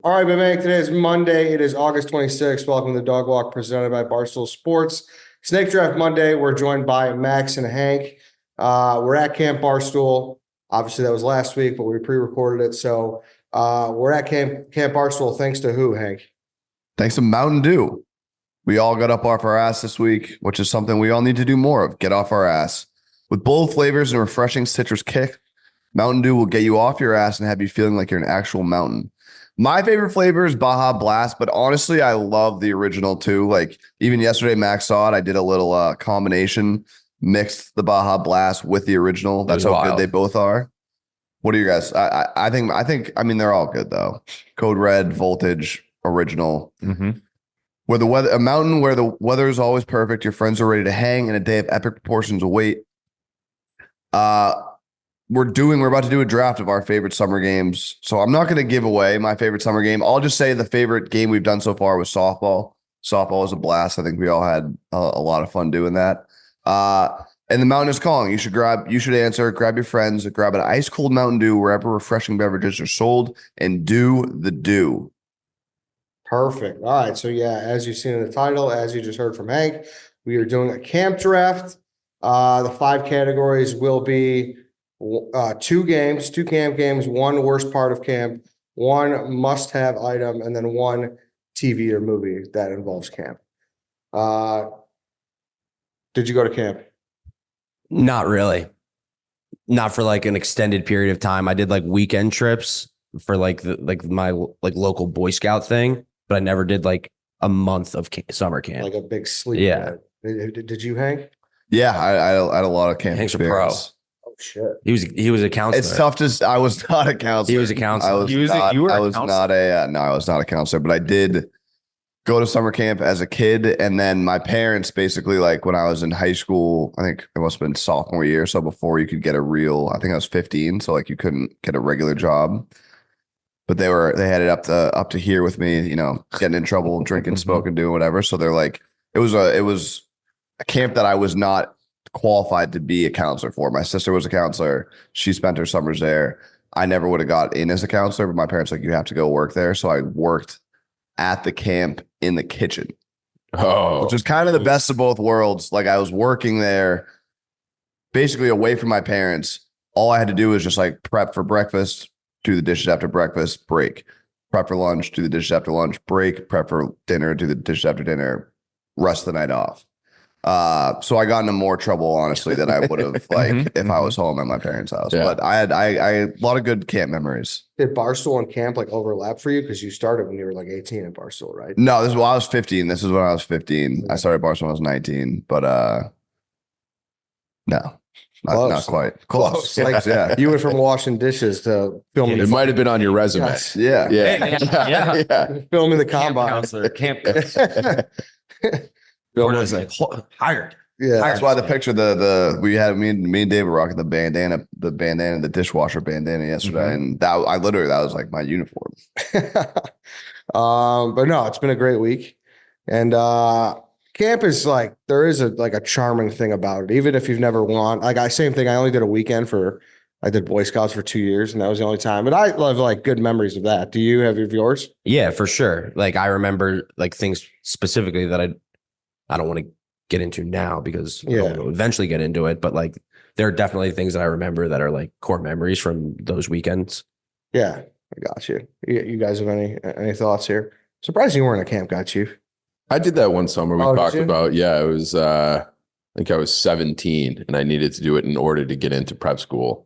All right, Vivek, today is Monday. It is August 26th. Welcome to the Dog Walk presented by Barstool Sports. Snake Draft Monday. We're joined by Max and Hank. We're at Camp Barstool. Obviously, that was last week, but we pre-recorded it. So we're at Camp Barstool. Thanks to who, Hank? Thanks to Mountain Dew. We all got up off our ass this week, which is something we all need to do more of. Get off our ass. With bold flavors and refreshing citrus kick, Mountain Dew will get you off your ass and have you feeling like you're an actual mountain. My favorite flavor is Baja Blast, but honestly, I love the original too. Like even yesterday, Max saw it. I did a little combination, mixed the Baja Blast with the original. That's how good they both are. What are you guys? I mean, they're all good though. Code Red, Voltage, original. Mm-hmm. Where the weather, a mountain where the weather is always perfect. Your friends are ready to hang in a day of epic proportions of weight. We're about to do a draft of our favorite summer games. So I'm not going to give away my favorite summer game. I'll just say the favorite game we've done so far was softball. Softball was a blast. I think we all had a lot of fun doing that. And the mountain is calling. You should answer, grab your friends, grab an ice cold Mountain Dew wherever refreshing beverages are sold, and do the do. Perfect. All right. So yeah, as you've seen in the title, as you just heard from Hank, we are doing a camp draft. The 5 categories will be 2 camp games, 1 worst part of camp, 1 must-have item, and then 1 TV or movie that involves camp. Did you go to camp? Not really. Not for like an extended period of time. I did like weekend trips for my local Boy Scout thing, but I never did like a month of summer camp. Like a big sleep. Yeah. Did you, Hank? Yeah, I had a lot of camp Hank's experience. Oh shit. He was a counselor. It's tough to. I was not a counselor. He was a counselor. I was not a counselor, but I did go to summer camp as a kid, and then my parents basically, like when I was in high school, I think it must have been sophomore year, so before you could get a real, I think I was 15, so like you couldn't get a regular job, but they had it up to here with me, you know, getting in trouble, drinking, smoking, doing whatever. So they're like, it was a camp that I was not qualified to be a counselor for. My sister was a counselor. She spent her summers there. I never would have got in as a counselor, but my parents were like, you have to go work there. So I worked at the camp in the kitchen. Oh, which was kind of the best of both worlds. Like I was working there basically away from my parents. All I had to do was just like prep for breakfast, do the dishes after breakfast, break. Prep for lunch, do the dishes after lunch, break. Prep for dinner, do the dishes after dinner, rest the night off. So I got into more trouble, honestly, than I would have like if I was home at my parents' house. Yeah. But I had a lot of good camp memories. Did Barstool and camp like overlap for you? Because you started when you were like 18 at Barstool, right? No, this is when I was 15. This is when I was 15. Yeah. I started Barstool when I was 19, but no. Not quite. Close. Like, yeah. You went from washing dishes to filming. It might have been on your resume. Yes. Yeah. Filming the combine. Camp counselor. Hired. Yeah, that's why the picture we had me and David rocking the the dishwasher bandana yesterday, and that was like my uniform. But no, it's been a great week, and camp is like there is a charming thing about it, even if you've never won. Like same thing. I only did a weekend I did Boy Scouts for 2 years, and that was the only time. But I love like good mememories of that. Do you have yours? Yeah, for sure. Like I remember like things specifically that I don't want to get into now because we'll eventually get into it. But like, there are definitely things that I remember that are like core memories from those weekends. Yeah, I got you. You guys have any thoughts here? Surprised you weren't a camp guy, Chief. I did that one summer we talked about. Yeah, it was, I think I was 17 and I needed to do it in order to get into prep school.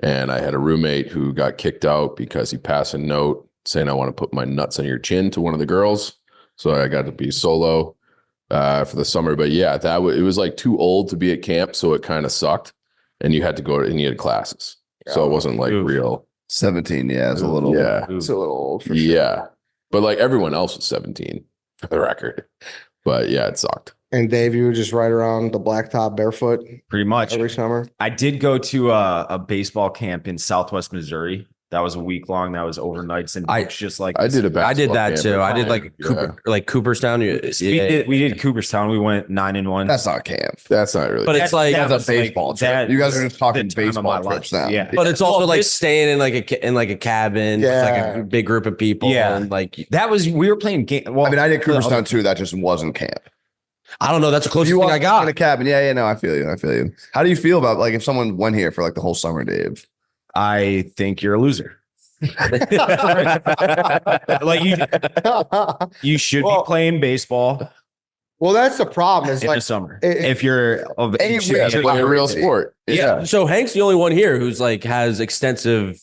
And I had a roommate who got kicked out because he passed a note saying, I want to put my nuts on your chin to one of the girls. So I got to be solo for the summer. But yeah, it was like too old to be at camp, so it kind of sucked, and you had to go and you had classes, so it wasn't like real. 17, yeah, it's a little, it's a little old for sure. Yeah, but like everyone else was 17 for the record. But yeah, it sucked. And Dave, you were just right around the blacktop barefoot pretty much every summer. I did go to a baseball camp in Southwest Missouri That was a week long. That was overnights and I- it's just like I did a I did basketball that camp too. at I did camp. like Cooperstown. we did Cooperstown. We went 9-1. That's not camp. That's not really. But it's like That's a was like- baseball trip. that You guys are was just talking the time of baseball my trips life. now. Yeah. But it's also Well, like this- staying in like a cabin, with like Yeah. a big group of people. Yeah. And like That was we were playing game. Well, I mean, I did for the Cooperstown other- too. That just wasn't camp. I don't know. That's the closest You thing walk I got. in a cabin. Yeah, no, I feel you. How do you feel about like if someone went here for like the whole summer, Dave? I think you're a loser. Like you should Well- be playing baseball Well, that's the problem. Is in like the summer it- if you're of Any age. real- It's like a real sport. Yeah. So Hank's the only one here who's like has extensive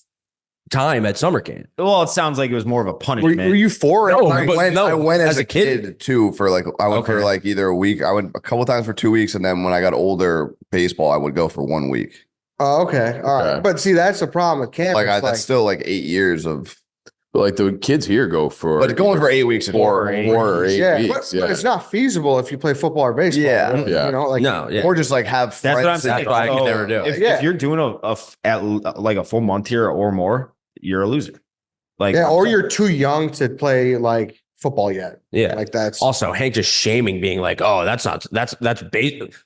time at summer camp. Well, it sounds like it was more of a were, punishment. were you for it? No, I but went, no, I went as a kid. kid too for like I went for Okay. like either a week. I went a couple times for 2 weeks, and then when I got older, baseball I would go for 1 week. Oh, okay. All right. Okay. But see, that's the problem with camp. Like It's that's still like 8 years of. But like the kids here go for But going for 8 weeks is four or eight yeah, weeks. but it's not feasible if you play football or baseball. Yeah. really, Yeah. You know, like No, yeah. Or just like have That's friends. what I'm saying. That's what I could So never do. If, Yeah. if you're doing like a full month here or more, you're a loser. Like yeah, or you're too young to play like football yet. Yeah. Like that's Also, Hank just shaming, being like, "Oh, that's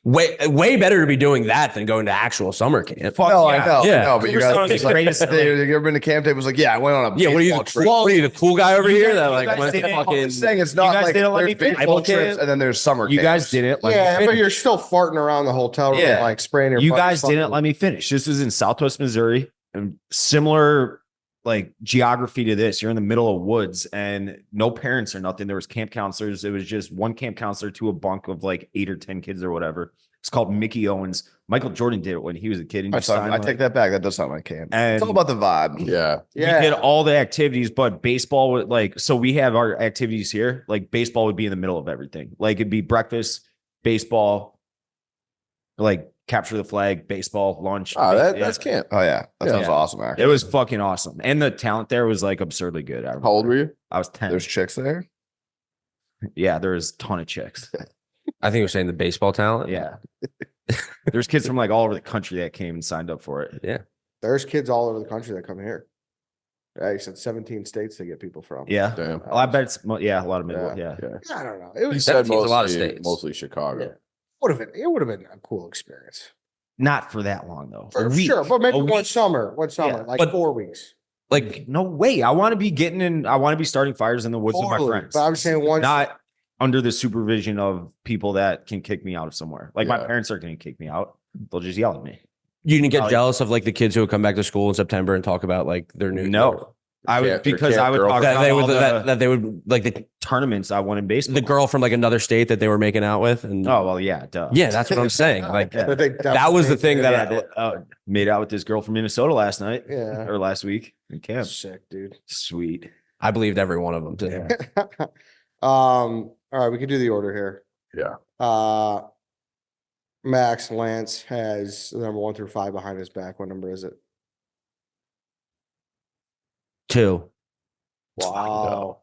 way better to be doing that than going to actual summer camp." fuck No, yeah. I know. Yeah. No, but you Cooperstown guys is the greatest Dave, have you ever been to camp? Dave was like, yeah, I went on a Yeah, what are you, baseball the trip. cool, what are you, the cool guy over here that you like guys went to didn't- I'm fucking? just saying it's not guys like didn't let there's me finish. baseball Camp. trips and then there's summer You camps. guys didn't let me yeah, but finish. you're still farting around the hotel room, Yeah. like spraying your. You fucking guys didn't fucking- let me finish. This was in Southwest Missouri and similar like geography to this. You're in the middle of woods and no parents or nothing. There was camp counselors. It was just one camp counselor to a bunk of like 8 or 10 kids or whatever. It's called Mickey Owens. Michael Jordan did it when he was a kid. And I take that back. That does sound like camp. And It's all about the vibe. Yeah. Yeah. we did all the activities, but baseball would like, so we have our activities here. Like baseball would be in the middle of everything. Like it'd be breakfast, baseball, like capture the flag, baseball, lunch. Oh, Yeah. that's camp. Oh yeah, that sounds Yeah. awesome. Actually, It was fucking awesome. And the talent there was like absurdly good. I How old were you? I was 10. there's chicks there. Yeah, there was a ton of chicks. I think you're saying the baseball talent. Yeah. There's kids from like all over the country that came and signed up for it. Yeah. There's kids all over the country that come here. Yeah, you said 17 states to get people from. Yeah. Damn. Well, I bet it's, yeah, a lot of middle. Yeah. Yeah. I don't know. It You was said seems a lot of mostly, states. mostly Chicago. it would have been a cool experience. Not for that long though. For A week. sure. But maybe A one week. summer. Yeah, Like but- 4 weeks. Like, No way. I want to be getting in. I want to be starting fires in the woods with Totally. my friends. But I'm saying one Not under the supervision of people that can kick me out of somewhere. Like my Yeah. parents aren't going to kick me out. They'll just yell at me. you didn't get Like- jealous of like the kids who would come back to school in September and talk about like their new No. I would Camp- your because camp I would girl. talk that about they all would the that they would like the tournaments I won in baseball. the girl from like another state that they were making out with and Oh well, yeah, duh. yeah, that's what I'm saying. Like Yeah. that was the thing Yeah, that made out with this girl from Minnesota last night Yeah. or last week in camp. Sick, dude. Sweet. I believed every one of them too. Yeah. All right, we could do the order here. Yeah. Max Lance has the number 1 through 5 behind his back. What number is it? 2. Wow.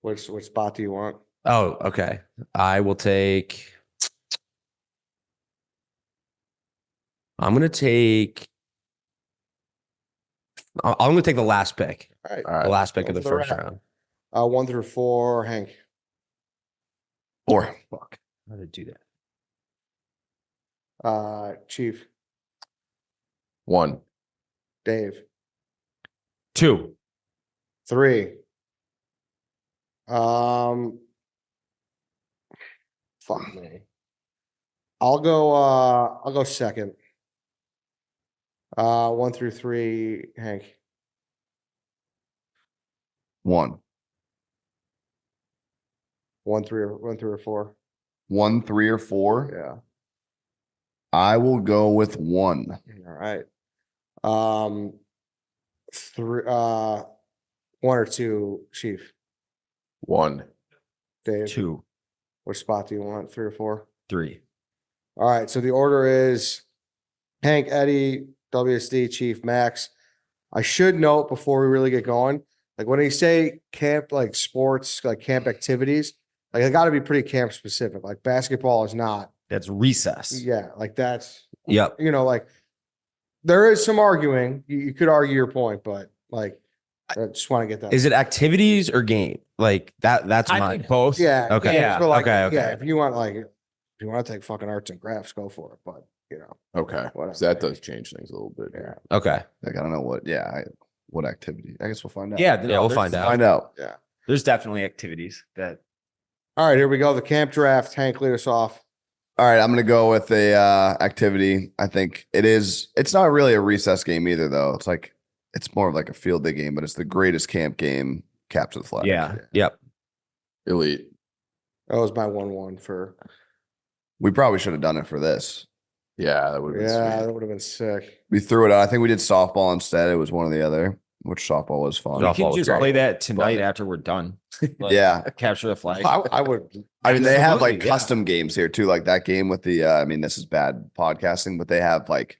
Which spot do you want? Oh, okay. I will take. I'm gonna take. I'm gonna take the last pick. All right. All right. The last pick of the Go for the first wrap. round. 1 through 4, Hank. 4. Fuck. How did I do that? Chief, 1. Dave, 2. 3. Fuck me. I'll go second. 1 through 3, Hank. 1. 1 through 4. 1, 3, or 4. Yeah. I will go with 1. All right. 3 1 or 2, Chief. 1. Dave. 2. Which spot do you want? 3 or 4? 3. All right. So the order is Hank, Eddie, WSD, Chief, Max. I should note before we really get going, like when they say camp, like sports, like camp activities, like they got to be pretty camp specific. Like basketball is not. That's recess. Yeah. Like that's, Yep. like there is some arguing. You could argue your point, but Like, I just want to get that. Is it activities or game? Like that's I mine. think both. Yeah. Okay. Yeah. But like, Okay. yeah, if you want to take fucking arts and crafts, go for it. But Okay. Whatever. So that does change things a little bit. yeah. Okay. Like, I don't know what, what activity. I guess we'll find out. Yeah, Yeah, we'll find out. Find out. There's definitely activities that. All right, here we go. The camp draft. Hank, lead us off. All right, I'm gonna go with a activity. I think it's not really a recess game either, though. It's more of like a field day game, but it's the greatest camp game, capture the flag. Yeah. Yep. Elite. That was my 1-1 for. We probably should have done it for this. Yeah, that would have been Yeah, sweet. that would have been sick. We threw it out. I think we did softball instead. It was one or the other, which softball was fun. We Softball can was just great. play that tonight after we're done. Like, Yeah. capture the flag. I would. I mean, they have like Absolutely, yeah. custom games here too, like that game with the. I mean, this is bad podcasting, but they have like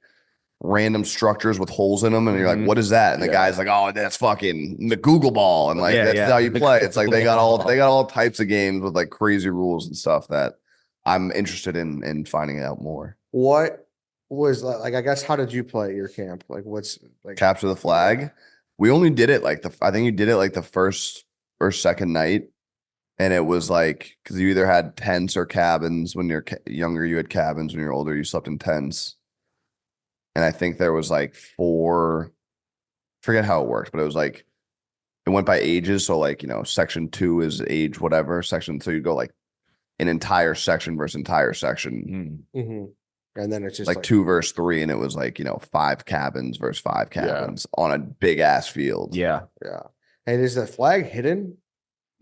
random structures with holes in them, and you're like, Mhm. "What is that?" And the Yeah. guy's like, "Oh, that's fucking the Google ball," and like Yeah, that's yeah. how you play. It's like they got all Google types of games with like crazy rules and stuff that I'm interested in finding out more. What was like? I guess how did you play at your camp? Like, what's like? Capture the flag. We only did it like I think you did it like the first or second night. And it was like, because you either had tents or cabins. When you're younger, you had cabins. When you're older, you slept in tents. And I think there was like 4, forget how it worked, but it was like, it went by ages. So like, section 2 is age whatever section. So you go like an entire section versus entire section, Mhm. And then it's just like 2 versus 3. And it was like, 5 cabins versus 5 cabins on a big ass field. Yeah. Yeah. And is the flag hidden?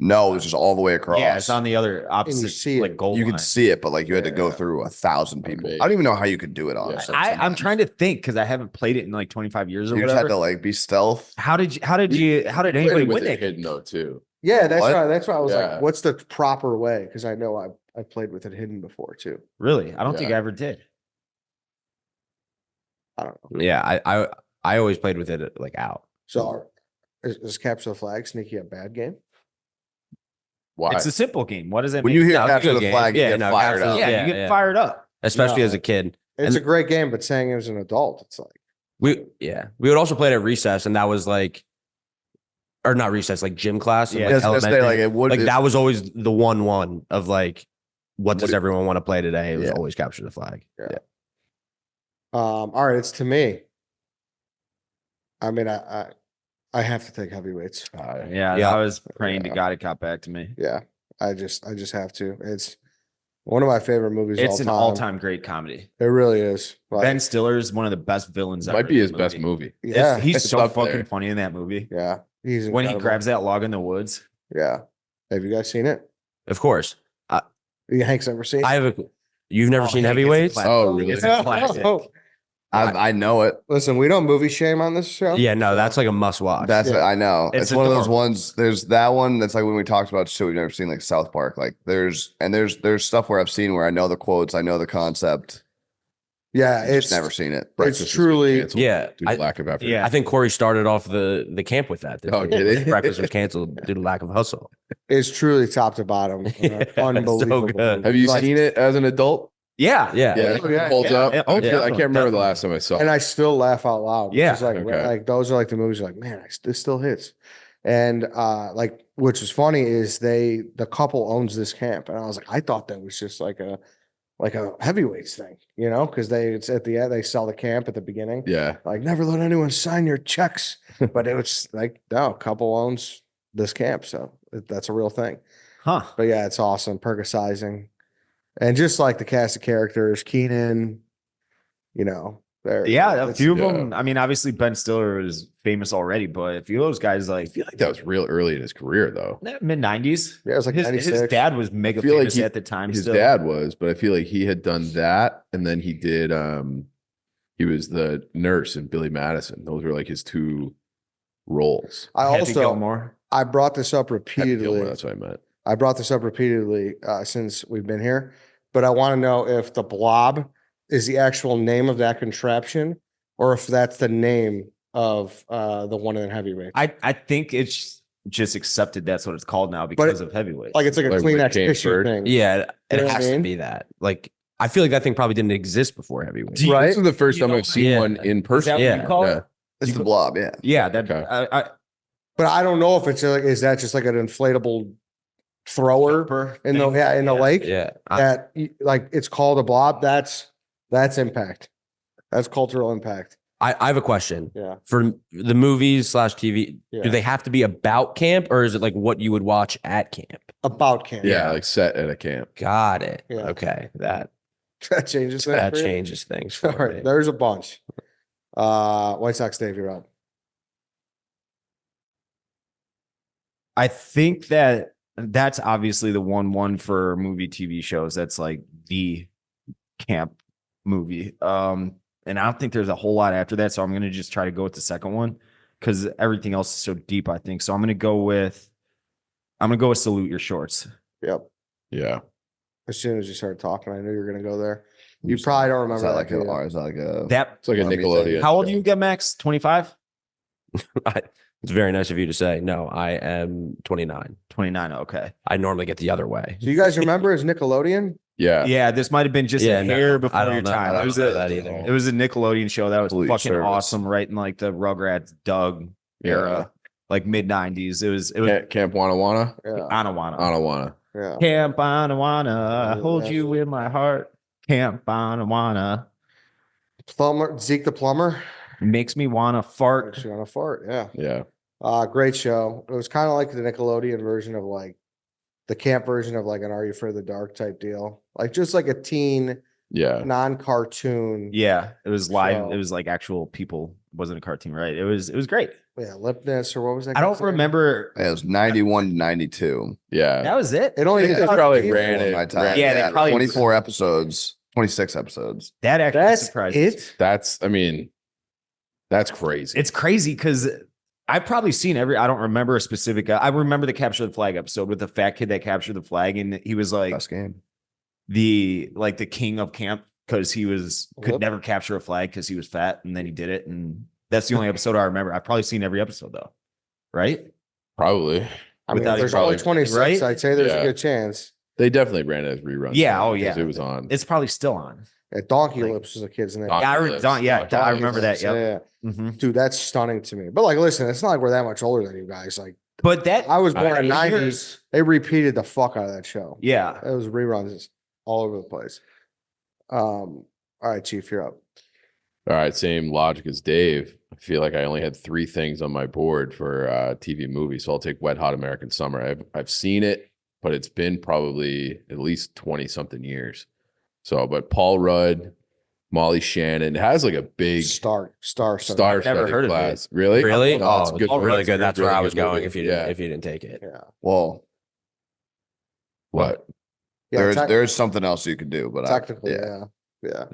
No, it was just all the way across. Yeah, it's on the other opposite see like it. goal You line. could see it, but like you had to go Yeah. through 1,000 people. Amazing. I don't even know how you could do it, honestly. I'm trying to think because I haven't played it in like 25 years or You just had whatever. to like be stealth. How did anybody Played win with it it? hidden though too. Yeah, that's What? right. That's why I was Yeah. like, what's the proper way? Because I know I played with it hidden before too. Really? I don't think Yeah. I ever did. I don't know. Yeah. I always played with it like out. So is capture the flag sneaky a bad game? Why? It's a simple game. What does it When mean? you hear No, it's a capture good the game. flag, you Yeah, get no, fired capture- up. yeah, yeah, you get yeah. fired up. Especially No. as a kid. It's And- a great game, but saying it was an adult, it's like We would also play it at recess, and that was like, or not recess, like gym class. and, Yeah. like, I was gonna say, elementary. like it would. Like that was always the 1-1 of like, what does What- everyone want to play today? It was Yeah. always capture the flag. all right, it's to me. I mean, I have to take heavyweights. Yeah, Yeah. I was praying to Yeah. God it got back to me. Yeah. I just have to. It's one of my favorite movies It's of an all time. all-time great comedy. It really is. Like, Ben Stiller is one of the best villains. Might ever be in his the best movie. movie. yeah. He's It's so up fucking there. funny in that movie. Yeah. He's When he incredible. grabs that log in the woods. Yeah. Have you guys seen it? Of course. Hank's ever seen it? I have you've never Oh, seen Hank, it's a Heavyweights? classic. Oh, really? It's a classic. I know it. Listen, we don't movie shame on this show. Yeah, no, that's like a must watch. That's Yeah. I know. It's It's one of those adorable. ones. There's that one that's like when we talked about show we've never seen, like South Park. Like there's stuff where I've seen where I know the quotes, I know the concept. Yeah. Just It's never seen it. Breakfast has been truly- canceled Yeah, due to lack of effort. Yeah. I think Corey started off the camp with that. Oh, did he? Breakfast was canceled due to lack of hustle. it's truly top to bottom. Yeah, it's so Unbelievable. good. movie. Have you Like, seen it as an adult? Yeah. Yeah. Yeah, Oh, yeah, holds yeah, up. yeah. I Oh, can't remember the definitely. last time I saw it. And I still laugh out loud. Yeah. It's like, Okay. like those are like the movies you're like, man, this still hits. And like, which is funny is the couple owns this camp. And I was like, I thought that was just like a heavyweights thing, because it's at the end, they sell the camp at the beginning. Yeah. Like, never let anyone sign your checks. But it was like, no, couple owns this camp. So that's a real thing. Huh. But yeah, it's awesome. Percusizing. And just like the cast of characters, Keenan, they're Yeah, a it's- few of yeah. them. I mean, obviously Ben Stiller is famous already, but a few of those guys I like feel like that was real early in his career though. mid '90s. Yeah, it was like his 96. dad was mega I feel like famous at the time. His still. dad was, but I feel like he had done that and then he did he was the nurse in Billy Madison. Those were like his 2 roles. I Happy also Gilmore. I brought this up Happy repeatedly. Gilmore, that's what I meant. I brought this up repeatedly since we've been here, but I want to know if the blob is the actual name of that contraption or if that's the name of the one in heavyweight. I think it's just accepted that's what it's called now because of heavyweight. Like it's like a Like Kleenex what came tissue first? thing. Yeah, You it know what I has to mean? be that. Like, I feel like that thing probably didn't exist before Heavyweight. Right? This is the first You time know, I've seen yeah. one in is that person. what Yeah. you call Yeah. it? It's the blob. Yeah. Yeah, that Okay. But I don't know if it's like, is that just like an inflatable thrower in the lake? Yeah. That like it's called a blob. That's impact. That's cultural impact. I have a question. Yeah. For the movies / TV, Yeah. do they have to be about camp, or is it like what you would watch at camp? About camp. Yeah, like set at a camp. Got it. Yeah. Okay. That changes things. that for you? changes things for All right. me. There's a bunch. White Sox, Dave, you're up. I think that's obviously the one for movie TV shows. That's like the camp movie. And I don't think there's a whole lot after that. So I'm going to just try to go with the second one because everything else is so deep, I think. So I'm going to go with Salute Your Shorts. Yep. Yeah. As soon as you started talking, I knew you were going to go there. You probably don't Is remember that that. like do you? or is that like a That It's like a Army thing. Nickelodeon. How old do show. you get, Max? 25? It's very nice of you to say. No, I am 29. 29. Okay. I normally get the other way. So you guys remember his Nickelodeon? Yeah. Yeah, this might have been just a no, hair I before don't your know. time. I It was don't know a that either. It was a Nickelodeon show that was Salute fucking Your Service. awesome, right in like the Rugrats Doug era, like mid 90s. It was Camp Wanna. Yeah. Anawana. Yeah. Camp Anawana, I hold you in my heart. Camp Anawana Plumber, Zeke the plumber. makes me wanna fart. Makes you want to fart. Yeah. Yeah. Great show. It was kind of like the Nickelodeon version of like the camp version of like an Are You Afraid of the Dark type deal. Like just like a teen, Yeah. non-cartoon. Yeah, it was live. So- It was like actual people. It wasn't a cartoon, right? It was great. Yeah. Lipness or what was that? I don't guy's name? remember. Yeah, it was 91 to 92. Yeah. That was it. It only I think hit they probably 15. ran it. My time. ran Yeah, it. they probably- 24 episodes, 26 episodes. That actually That's surprised me. it. That's crazy. It's crazy because I've probably seen I don't remember a specific. I remember the capture the flag episode with the fat kid that captured the flag, and he was like Best game. the king of camp because he could Yep. never capture a flag because he was fat, and then he did it, and that's the only episode I remember. I've probably seen every episode though, right? Probably. I mean, Without if there's probably- only 26. right? I'd say there's Yeah. a good chance. They definitely ran it as reruns. Yeah, though, oh, yeah. because It was on. It's probably still on. Donkey Like- Lips was the kid's name. Donkey Yeah, Lips. I Donkey remember that. Lips, Yep. Yeah. Mhm. Dude, that's stunning to me. But like, listen, it's not like we're that much older than you guys. Like, But that I was born in the I- 90s. They repeated the fuck out of that show. Yeah, It was reruns all over the place. All right, Chief, you're up. All right, same logic as Dave. I feel like I only had 3 things on my board for TV movie, so I'll take Wet Hot American Summer. I've seen it, but it's been probably at least 20 something years. So, but Paul Rudd, Molly Shannon, it has like a big Star. star Never heard of class. Really? Really? Oh, it's Oh, a good- really it's a good. That's where really I good was going movie. if you Yeah. didn't take it. Yeah. Well, What? Yeah. there's something else you could do, but technically, yeah. Yeah.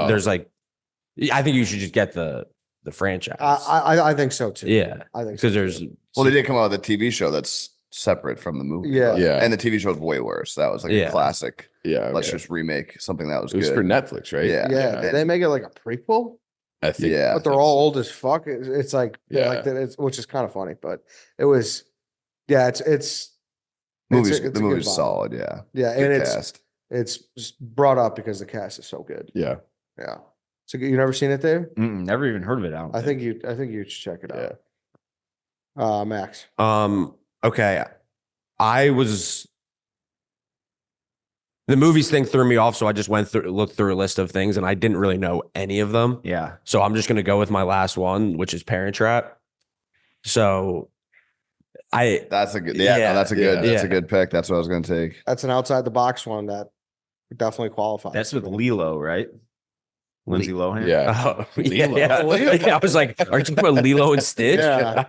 There's like, I think you should just get the franchise. I think so too. Yeah, I think so. because there's too. well, they did come out with a TV show that's separate from the movie. Yeah. but- Yeah. And the TV show is way worse. That was like Yeah. a classic. Yeah. Let's okay. just remake something that was It was good. for Netflix, right? Yeah. Yeah. Did they make it like a prequel? I think. Yeah. But they're all old as fuck. It's like, Yeah. like that. Which is kind of funny, but it was, yeah. It's Movie's, it's a the good movie's vibe. solid. Yeah. Yeah, Good and cast. it's just brought up because the cast is so good. Yeah. Yeah. So you never seen it, Dave? never even heard of it. I think you should check it out. Max. okay. The movies thing threw me off, so I just looked through a list of things, and I didn't really know any of them. Yeah, So I'm just gonna go with my last one, which is Parent Trap. So That's a good. Yeah, Yeah. That's a good. yeah. That's a good pick. That's what I was going to take. That's an outside the box one that definitely qualifies. that's with Lilo, right? Lindsay Lohan. Yeah. yeah, Lilo. yeah. I was like, are you talking about Lilo and Stitch? Yeah.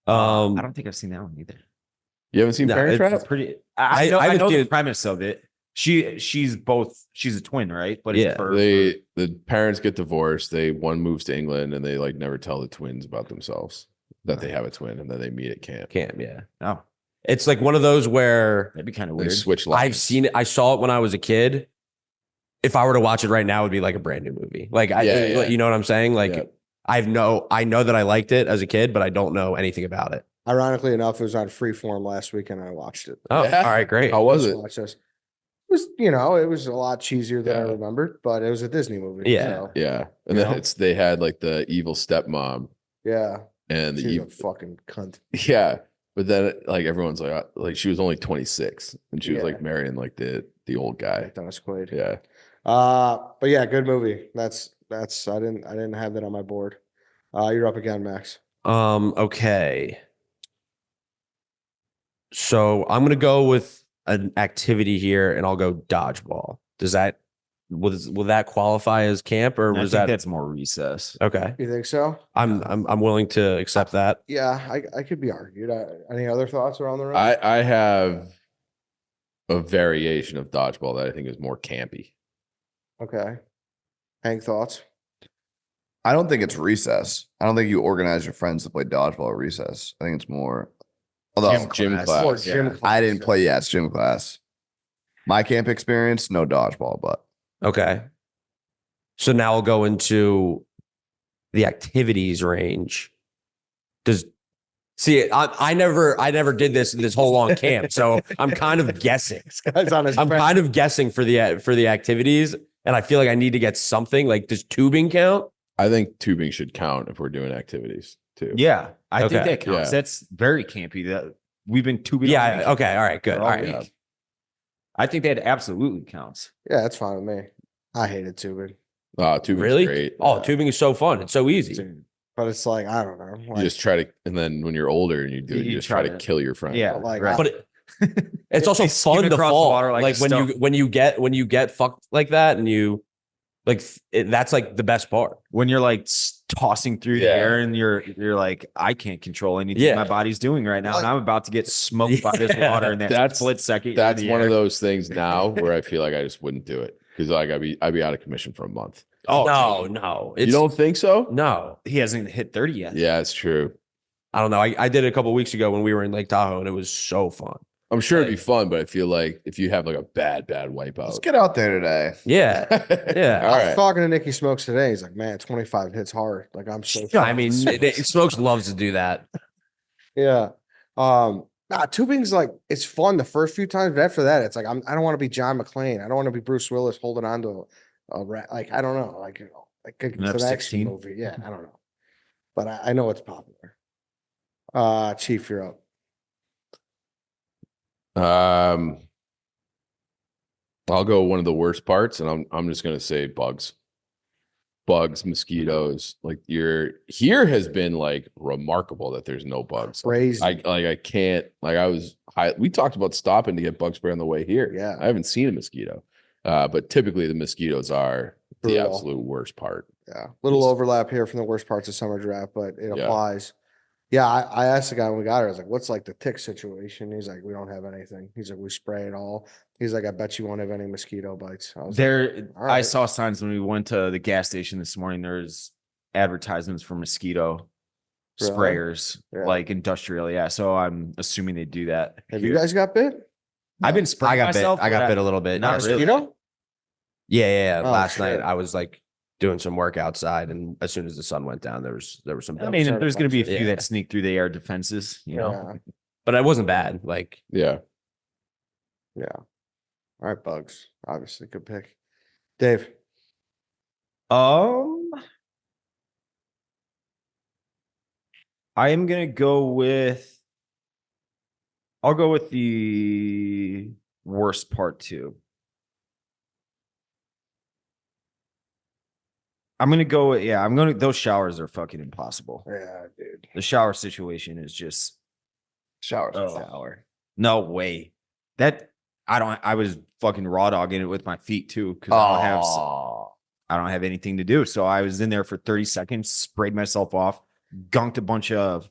I don't think I've seen that one either. You haven't seen No, Parent it's Trap? Pretty. I I haven't know seen the it. premise of it. She's a twin, right? But it's Yeah. The parents get divorced. One moves to England and they like never tell the twins about themselves that they have a twin, and then they meet at camp. Can't, yeah. Oh, It's like one of those where that'd be kind of They weird. switch I've lives. seen it. I saw it when I was a kid. If I were to watch it right now, it would be like a brand new movie. Like, Yeah. you know what I'm saying? Like, Yeah. I know that I liked it as a kid, but I don't know anything about it. Ironically enough, it was on Freeform last week and I watched it. Oh, Yeah. all right, great. How was Let's it? watch this. was, it was a lot cheesier than I Yeah. remembered, but it was a Disney movie. Yeah. So, Yeah. And You then know? they had like the evil stepmom yeah. and the She's a evil, fucking cunt. yeah. But then like everyone's like she was only 26 and she was Yeah. like marrying like the old guy. Dennis Quaid. Yeah. But yeah, good movie. That's I didn't have that on my board. You're up again, Max. Okay. So I'm gonna go with an activity here, and I'll go dodgeball. Does that will that qualify as camp, or I was think that that's more recess. okay? You think so? I'm willing to accept that. Yeah, I could be argued. Any other thoughts around the room? I have a variation of dodgeball that I think is more campy. Okay. Hank, thoughts? I don't think it's recess. I don't think you organize your friends to play dodgeball at recess. I think it's more. Although Gym class. Or gym yeah. class. I didn't play. Yeah, it's gym class. My camp experience, no dodgeball, but Okay. So now I'll go into the activities range. I never did this whole long camp, so I'm kind of guessing. This guy's on his I'm friend- kind of guessing for the activities, and I feel like I need to get something. Like, does tubing count? I think tubing should count if we're doing activities too. Yeah, I think Okay. that counts. Yeah. That's very campy. That we've been tubing. Yeah. Okay. All right. Good. All right. Yeah. I think that absolutely counts. Yeah, that's fine with me. I hated tubing, Tubing's Really? great. Oh, Yeah. tubing is so fun. It's so easy. but it's like I don't know. You Like, just try to, and then when you're older and you do it, You you just try try to to- kill your friend. Yeah, like, right. But it's also They skim fun to across the fall. water like Like, a when stone. you get fucked like that, and you like that's like the best part. When you're like tossing through the Yeah. air and you're like, I can't control anything Yeah. my body's doing right now, Like- and I'm about to get smoked by this Yeah. water in that That's- split second. you're That's in the one air. of those things now where I feel like I just wouldn't do it because like I'd be out of commission for a month. Oh No. You don't think so? No. he hasn't hit 30 yet. Yeah, it's true. I don't know. I did it a couple weeks ago when we were in Lake Tahoe, and it was so fun. I'm sure it'd be Like- fun, but I feel like if you have like a bad let's wipeout. get out there today. Yeah. Yeah. All I was right. talking to Nicky Smokes today. He's like, "Man, 25 hits hard." Like I'm so. I mean, Smokes loves to do that. yeah. Tubing's like it's fun the first few times, but after that, it's like I don't want to be John McClane. I don't want to be Bruce Willis holding on to a rat. Like I don't know. Like it's an action F-16? movie. Yeah, I don't know, but I know it's popular. Chief, you're up. I'll go one of the worst parts, and I'm just gonna say bugs, mosquitoes. Like here has been like remarkable that there's no bugs. Crazy. I can't we talked about stopping to get bug spray on the way here. Yeah. I haven't seen a mosquito. But typically the mosquitoes are the Brutal. absolute worst part. Yeah, little overlap here from the worst parts of summer draft, but it Yeah. applies. Yeah, I asked the guy when we got her, I was like, what's like the tick situation? He's like, we don't have anything. He's like, we spray it all. He's like, I bet you won't have any mosquito bites. I was like, There, all I right. saw signs when we went to the gas station this morning. There's advertisements for mosquito Really? sprayers, Yeah. like industrial. Yeah, so I'm assuming they do that. Have you here. guys got bit? I've been I spraying got bit. myself. I got but bit a little bit. Not yes. really. Mosquito? Yeah. Oh, Last shit. night I was like doing some work outside, and as soon as the sun went down, there was some. I mean, Sorry, there's going to be a bugs. few Yeah. that sneak through the air defenses. You know, Yeah. but it wasn't bad. Like, Yeah. Yeah. All right, bugs. Obviously, good pick. Dave. I am gonna go with. I'll go with the worst part too. I'm gonna go with those showers are fucking impossible. Yeah, dude. The shower situation is just Showers. shower. No way. I was fucking raw dogging it with my feet too because I don't have anything to do. So I was in there for 30 seconds, sprayed myself off, gunked a bunch of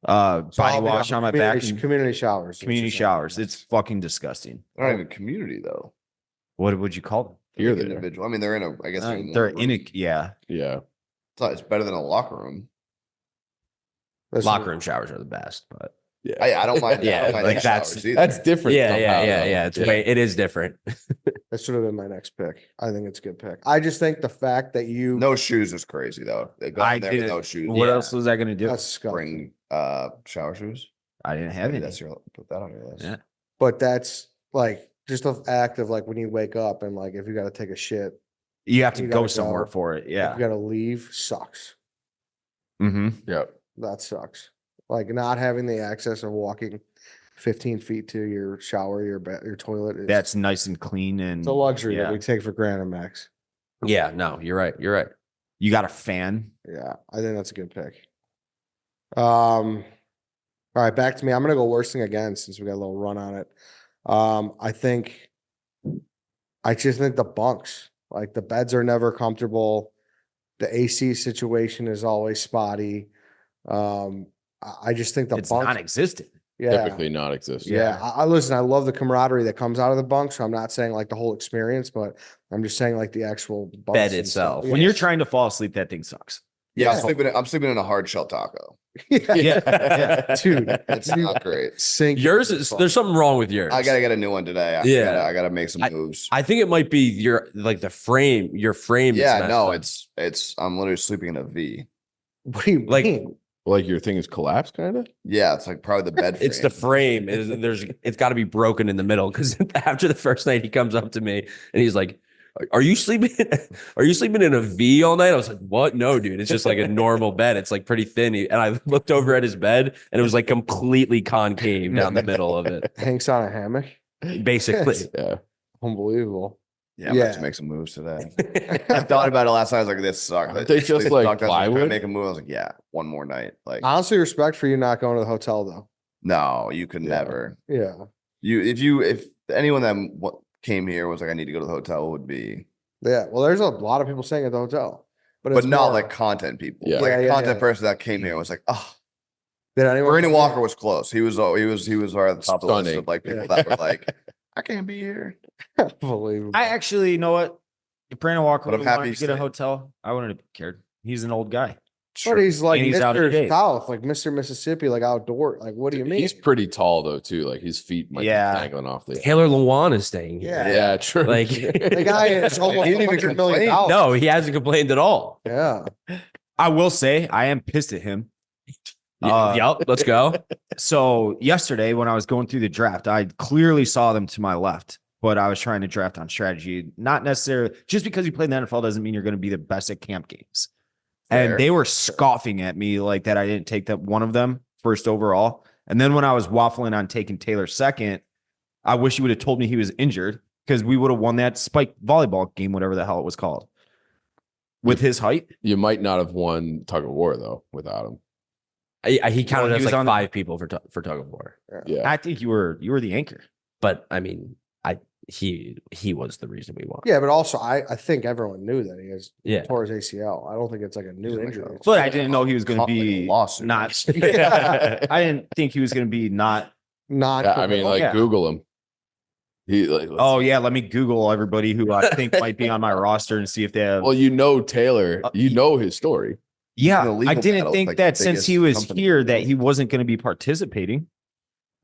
body wash on my back. and Community showers. community showers. It's fucking disgusting. They're not even community though. What would you call them? Here Like they are. individual. I mean, they're in a. I guess they're, in They're one in room. a yeah. Yeah. It's better than a locker room. locker room showers are the best, but Yeah. I don't mind. Yeah, I don't mind like the that's- showers either. That's different. yeah. somehow, though. It is different. That should have been my next pick. I think it's a good pick. I just think the fact that you No shoes is crazy though. They go I in there with didn't- no shoes. What Yeah. else was I gonna do? that's disgusting. Bring shower shoes. I didn't have Maybe any. that's your put that on your list. Yeah. But that's like just the act of like when you wake up and like if you got to take a shit, You have to You go gotta somewhere go. for it. if Yeah. you got to leave, sucks. Mm-hmm. Yep. That sucks. Like not having the access of walking 15 feet to your shower, your toilet. That's nice and clean, and it's a luxury that yeah. we take for granted, Max. Yeah, no, you're right. You're right. You got a fan. Yeah, I think that's a good pick. All right, back to me. I'm gonna go worst thing again since we got a little run on it. I just think the bunks, like the beds are never comfortable. The AC situation is always spotty. I just think the It's bunks, non-existent. yeah, Typically not existent. yeah. I listen. I love the camaraderie that comes out of the bunk. So I'm not saying like the whole experience, but I'm just saying like the actual bunks Bed and itself. stuff. When you're trying to fall asleep, that thing sucks. Yeah, Yeah. I'm sleeping in a hard shell taco. yeah, dude, It's not great. sink. Yours is there's something wrong with yours. I gotta get a new one today. Yeah. I gotta make some moves. I think it might be your like the frame. Your frame. is Yeah, messed no, up. it's I'm literally sleeping in a V. What do you Like- mean? Like your thing is collapsed, kind of. Yeah, it's like probably the bed frame. It's the frame. It's got to be broken in the middle because after the first night he comes up to me and he's like, "Are you sleeping? Are you sleeping in a V all night?" I was like, "What? No, dude. It's just like a normal bed. It's like pretty thin." And I looked over at his bed and it was like completely concave down the middle of it, Hanks on a hammock. basically. Yeah. Unbelievable. Yeah, I'm about Yeah. to make some moves today. I thought about it last night. I was like, this sucks. Aren't they just like I was trying to plywood? make a move. I was like, yeah, one more night. Like, Honestly, respect for you not going to the hotel though. no, you could Yeah. never. Yeah. If anyone that came here was like, I need to go to the hotel, would be, Yeah. Well, there's a lot of people staying at the hotel, but but it's not more- like content people. Yeah. Like Yeah, a yeah, content yeah. person that came here was like, oh, Did anyone? Brandon come here? Walker was close. He was right at the top of the list Stunning. of like people Yeah. that were like, I can't be here. Unbelievable. I actually, you know what? If Brandon Walker But I'm would happy wanted he to get a stayed. hotel, I wouldn't have cared. He's an old guy. But he's like And he's out of Mr. shape. South, like Mr. Mississippi, like outdoor. Like, what do you mean? He's pretty tall though, too. Like his feet might Yeah. be dangling off the. Taylor Lewan is staying here. Yeah. Yeah, true. Like The guy is almost He didn't even $100 million. complain. no, he hasn't complained at all. Yeah. I will say I am pissed at him. Yup, let's go. So yesterday when I was going through the draft, I clearly saw them to my left, but I was trying to draft on strategy. Not necessarily just because you play in the NFL doesn't mean you're going to be the best at camp games. Fair. And they were scoffing at me like that. I didn't take that one of them first overall. And then when I was waffling on taking Taylor second, I wish he would have told me he was injured because we would have won that spike volleyball game, whatever the hell it was called. With his height, You might not have won tug of war though without him. He counted Well, he us was like on the- 5 people for tug of war. Yeah. I think you were the anchor. But I mean, he was the reason we won. Yeah, but also I think everyone knew that he has Yeah. tore his ACL. I don't think it's like a new He's like injury. a- But I didn't know he was going to Like a be lawsuit. not. Yeah. I didn't think he was going to be not. Not. Yeah, I mean, like Yeah. Google him. He like. let's Oh see. yeah, let me Google everybody who I think might be on my roster and see if they have. Well, you know Taylor. You know his story. Yeah, the legal I didn't battle, think like, that the since he biggest was company. here that he wasn't going to be participating.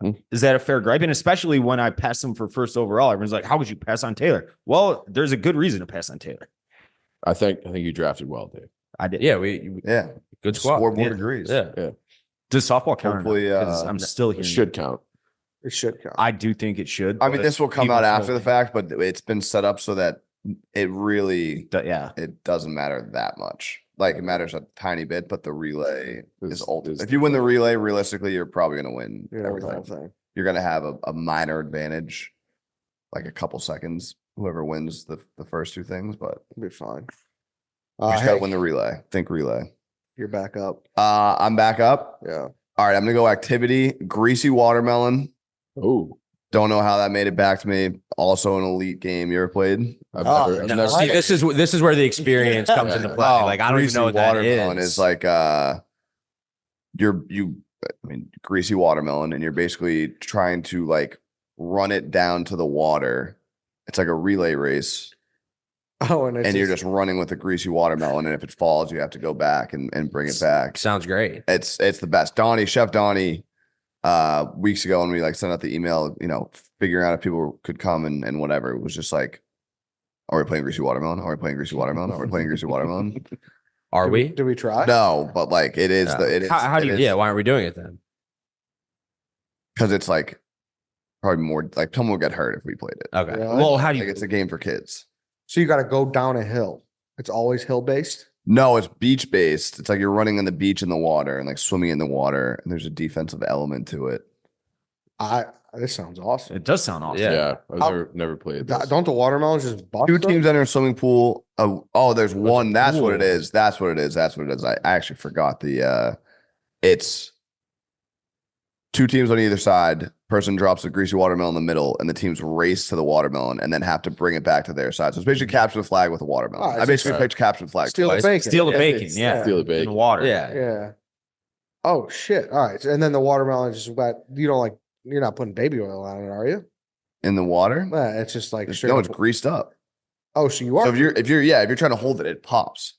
Hmm. Is that a fair gripe? And especially when I passed him for first overall, everyone's like, "How could you pass on Taylor?" Well, there's a good reason to pass on Taylor. I think you drafted well, Dave. I did. Yeah, we Yeah. good squad. Scoreboard Yeah. agrees. Yeah. Does softball count? Hopefully, Because I'm still here. It should count. It should count. I do think it should. I mean, but this will come people out after the don't fact, but it's been set up so that it really think- Yeah. it doesn't matter that much. Like it matters a tiny bit, but the relay is Is- ultimate. is If you win the relay, realistically, you're probably going to win You know, the whole everything. thing. You're going to have a minor advantage, like a couple seconds. Whoever wins the first two things, but It'll be fine. you just got to Hey, win the relay. Think relay. you're back up. I'm back up. Yeah. All right, I'm gonna go activity. Greasy watermelon. Oh, Don't know how that made it back to me. Also an elite game you ever played. I've Oh, never, I've No, never see, this is where the experience comes into play. Oh, Like I don't even greasy know what that watermelon is. like greasy watermelon, and you're basically trying to like run it down to the water. It's like a relay race, Oh, and, it's and you're just running with a greasy watermelon. And if it falls, you have to go back and bring it back. Sounds great. It's the best. Chef Donnie, weeks ago when we like sent out the email, figuring out if people could come and whatever, it was just like, are we playing greasy watermelon? Are we playing greasy watermelon? Are we playing greasy watermelon? Are we? Did we try? No, but like it is Yeah. it is How do you- Yeah, why aren't we doing it then? because it's like probably more like someone will get hurt if we played it. Okay. Really? Well, how do Like you? it's a game for kids. So you got to go down a hill. It's always hill based. No, it's beach based. It's like you're running on the beach in the water and like swimming in the water, and there's a defensive element to it. This sounds awesome. It does sound awesome. Yeah. Yeah, I've How- never played this. Don't the watermelons just bust? Two them? teams enter a swimming pool. Oh, there's one. That's what it pool. is. That's what it is. That's what it is. I actually forgot the. It's two teams on either side. Person drops a greasy watermelon in the middle, and the teams race to the watermelon and then have to bring it back to their side. So it's basically capture the flag with a watermelon. Oh, I it's basically just- picked capture the flag. Steal the twice. bacon. Steal the Yeah, bacon. it's- Yeah. Steal the In bacon. the water. Yeah. Yeah. Oh shit! All right, and then the watermelon just wet. You don't like. You're not putting baby oil on it, are you? In the water. Yeah, it's just like straight No, up- it's greased up. Oh, so you are. So if you're trying to hold it, it pops.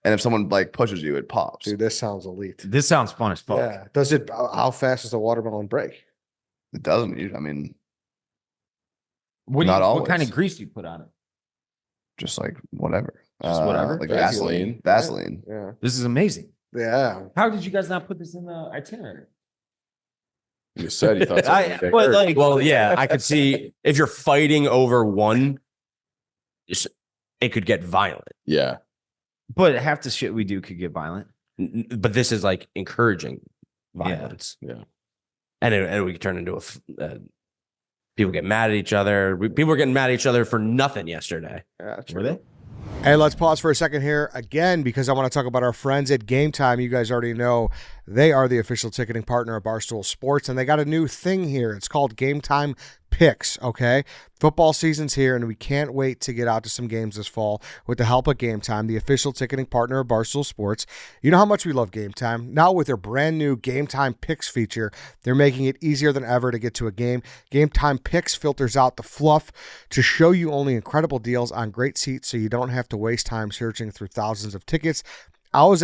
And if someone like pushes you, it pops. Dude, this sounds elite. This sounds fun as fuck. Yeah. Does it? How fast does the watermelon break? It doesn't. I mean, What, Not what kind always. of grease do you put on it? just like whatever. Just whatever? Like Vaseline. Vaseline. Yeah. This is amazing. Yeah. How did you guys not put this in the itinerary? You said you thought something. But like, Well, yeah, I could see if you're fighting over one, it could get violent. Yeah, but half the shit we do could get violent. But this is like encouraging Yeah. violence. Yeah. And we could turn into people get mad at each other. People were getting mad at each other for nothing yesterday. Yeah. Were they? Hey, let's pause for a second here again because I want to talk about our friends at Game Time. You guys already know they are the official ticketing partner of Barstool Sports, and they got a new thing here. It's called Game Time Picks, okay? Football season's here, and we can't wait to get out to some games this fall with the help of Game Time, the official ticketing partner of Barstool Sports. You know how much we love Game Time. Now with their brand new Game Time Picks feature, they're making it easier than ever to get to a game. Game Time Picks filters out the fluff to show you only incredible deals on great seats so you don't have to waste time searching through thousands of tickets. I was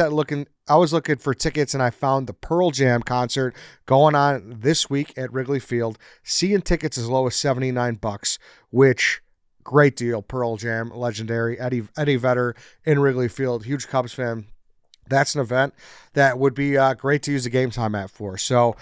looking for tickets and I found the Pearl Jam concert going on this week at Wrigley Field. Seeing tickets as low as $79, which great deal. Pearl Jam, legendary Eddie Vedder in Wrigley Field, huge Cubs fan. That's an event that would be great to use the Game Time app for. So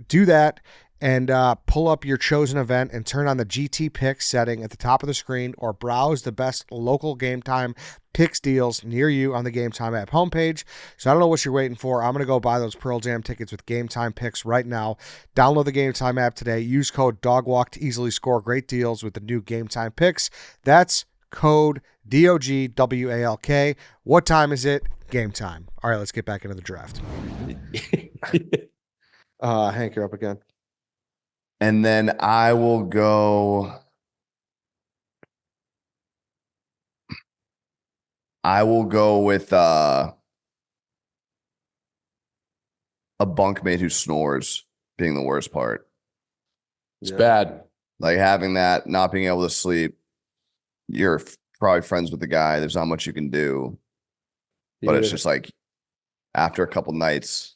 do that. And pull up your chosen event and turn on the GT Picks setting at the top of the screen or browse the best local Game Time Picks deals near you on the Game Time app homepage. So I don't know what you're waiting for. I'm going to go buy those Pearl Jam tickets with Game Time Picks right now. Download the Game Time app today. Use code DOGWALK to easily score great deals with the new Game Time Picks. That's code DOGWALK. What time is it? Game time. All right, let's get back into the draft. Hank, you're up again. And then I will go. With a bunkmate who snores being the worst part. it's bad. Like having that, not being able to sleep. You're probably friends with the guy. There's not much you can do. But it's just like after a couple nights,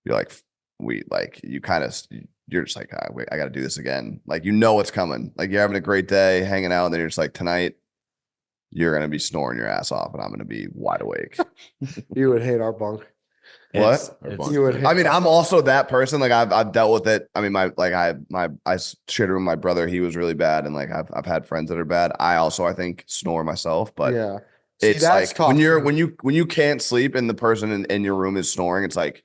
you're like, you're just like, wait, I got to do this again. Like, you know what's coming. Like, you're having a great day, hanging out, and then you're just like, tonight, you're going to be snoring your ass off, and I'm going to be wide awake. You would hate our bunk. What? You would hate I mean, I'm also that person. Like, I've dealt with it. I mean, I shared it with my brother. He was really bad, and like, I've had friends that are bad. I think snore myself, but yeah. See, it's that's like tough. when you can't sleep and the person in your room is snoring, it's like,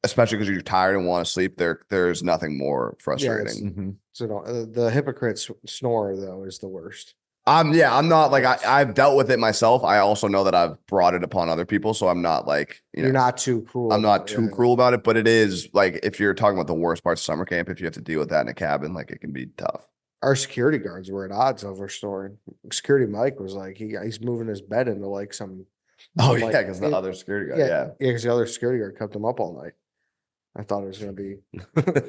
especially because you're tired and want to sleep, there's nothing more frustrating. So the hypocrite snore though is the worst. I'm not like I've dealt with it myself. I also know that I've brought it upon other people, so I'm not like You're not too cruel. I'm not about too it. cruel about it, but it is like if you're talking about the worst parts of summer camp, if you have to deal with that in a cabin, like it can be tough. Our security guards were at odds over snoring. Security Mike was like he's moving his bed into like some. Oh like, yeah, because the other security guy, yeah. because the other security guard kept him up all night. I thought it was gonna be.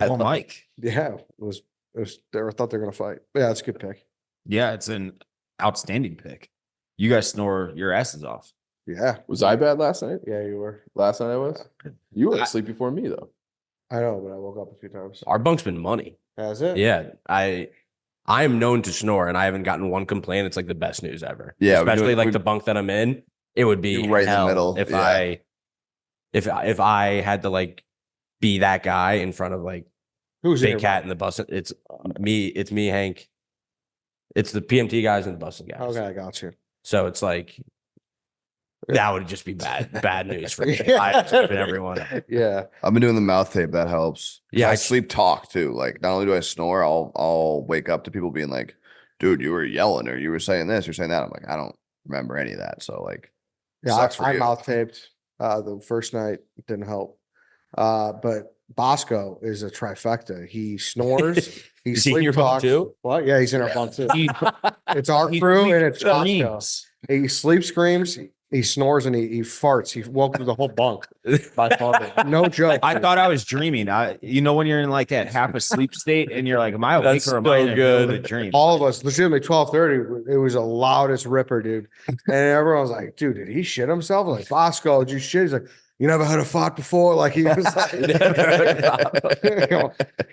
Oh, Mike. Yeah, it was. They thought they were gonna fight. But yeah, it's a good pick. Yeah, it's an outstanding pick. You guys snore your asses off. Yeah, Was I bad last night? yeah, you were. Last night I was. You were asleep before me though. I know, but I woke up a few times. Our bunk's been money. Has it? Yeah, I am known to snore, and I haven't gotten one complaint. It's like the best news ever. Yeah, especially like the bunk that I'm in. It would be You're right in the hell middle, if yeah. if I had to like be that guy in front of like Who's Big here? Cat and the Bussin. It's me, Hank. It's the PMT guys and the Bussin guys. Okay, I got you. So it's like that would just be bad news for me. Yeah. I and everyone. Yeah. I've been doing the mouth tape. That helps. Yeah, I I- sleep talk too. Like not only do I snore, I'll wake up to people being like, "Dude, you were yelling or you were saying this, you're saying that." I'm like, I don't remember any of that. So like, Yeah, sucks for I you. mouth taped the first night. Didn't help. But Bosco is a trifecta. He snores. He Is he in your sleep bunk talks. too? What? Yeah, he's in our bunk too. He- It's our he crew and it's Bosco. screams. He sleep screams. He snores and he farts. He woke through the whole bunk by farting. No joke. I dude. thought I was dreaming. When you're in like that half asleep state and you're like, am I awake That's or am so I in a good. dream? All of us, legitimately 12:30. It was the loudest ripper, dude. And everyone was like, dude, did he shit himself? I'm like, Bosco, did you shit? He's like, you never heard a fart before? Like he was like,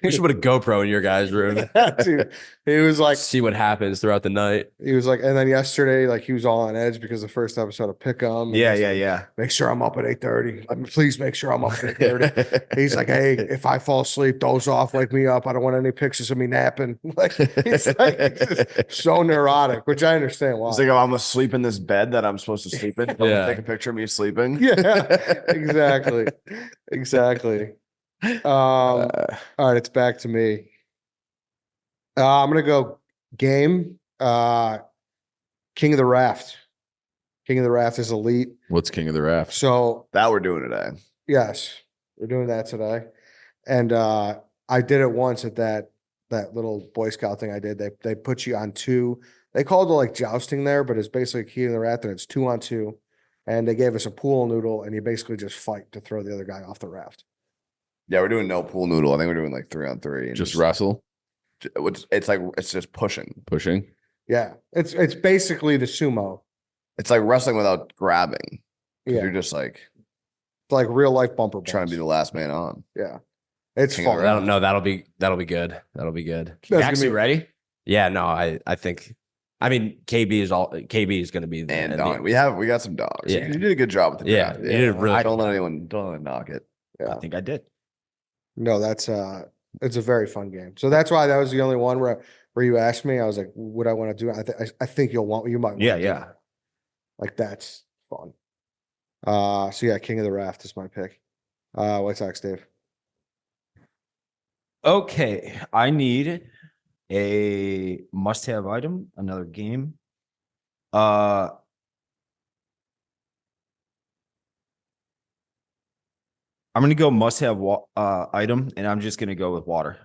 We should put a GoPro in your guys' room. dude, he was like, See what happens throughout the night. and then yesterday, like he was all on edge because the first episode of Pick 'em. and Yeah, he's yeah, like, yeah. Make sure I'm up at 8:30. Please make sure I'm up at 8:30. He's like, hey, if I fall asleep, doze off, wake me up. I don't want any pictures of me napping. Like he's just so neurotic, which I understand why. It's like, oh, I'm asleep in this bed that I'm supposed to sleep in. Yeah. Take a picture of me sleeping. Yeah, exactly. Exactly. All right, it's back to me. I'm gonna go game. King of the Raft. King of the Raft is elite. What's King of the Raft? So That we're doing today. yes, we're doing that today. And I did it once at that little Boy Scout thing I did. They put you on two. They called it like jousting there, but it's basically King of the Raft and it's 2-on-2. And they gave us a pool noodle, and you basically just fight to throw the other guy off the raft. Yeah, we're doing no pool noodle. I think we're doing like 3-on-3. and Just wrestle, It's like it's just pushing. pushing. Yeah, it's basically the sumo. It's like wrestling without grabbing. Yeah, You're just like it's like real life bumper trying to be bumps. the last man on. Yeah, it's King of the fun. I don't know. That'll be good. That'll be good. That's gonna Actually, be- ready? Yeah, no, I think. I mean, KB is going to be the And the- dog. We got some dogs. Yeah. You did a good job with the Yeah, draft. you did a really don't good let job. anyone don't let knock it. Yeah. I think I did. No, that's it's a very fun game. So that's why that was the only one where you asked me. I was like, would I want to do it? I think you might. Want Yeah, to do yeah. it. Like that's fun. So yeah, King of the Raft is my pick. White Sox, Dave. Okay, I need a must-have item, another game. I'm gonna go must-have item, and I'm just gonna go with water.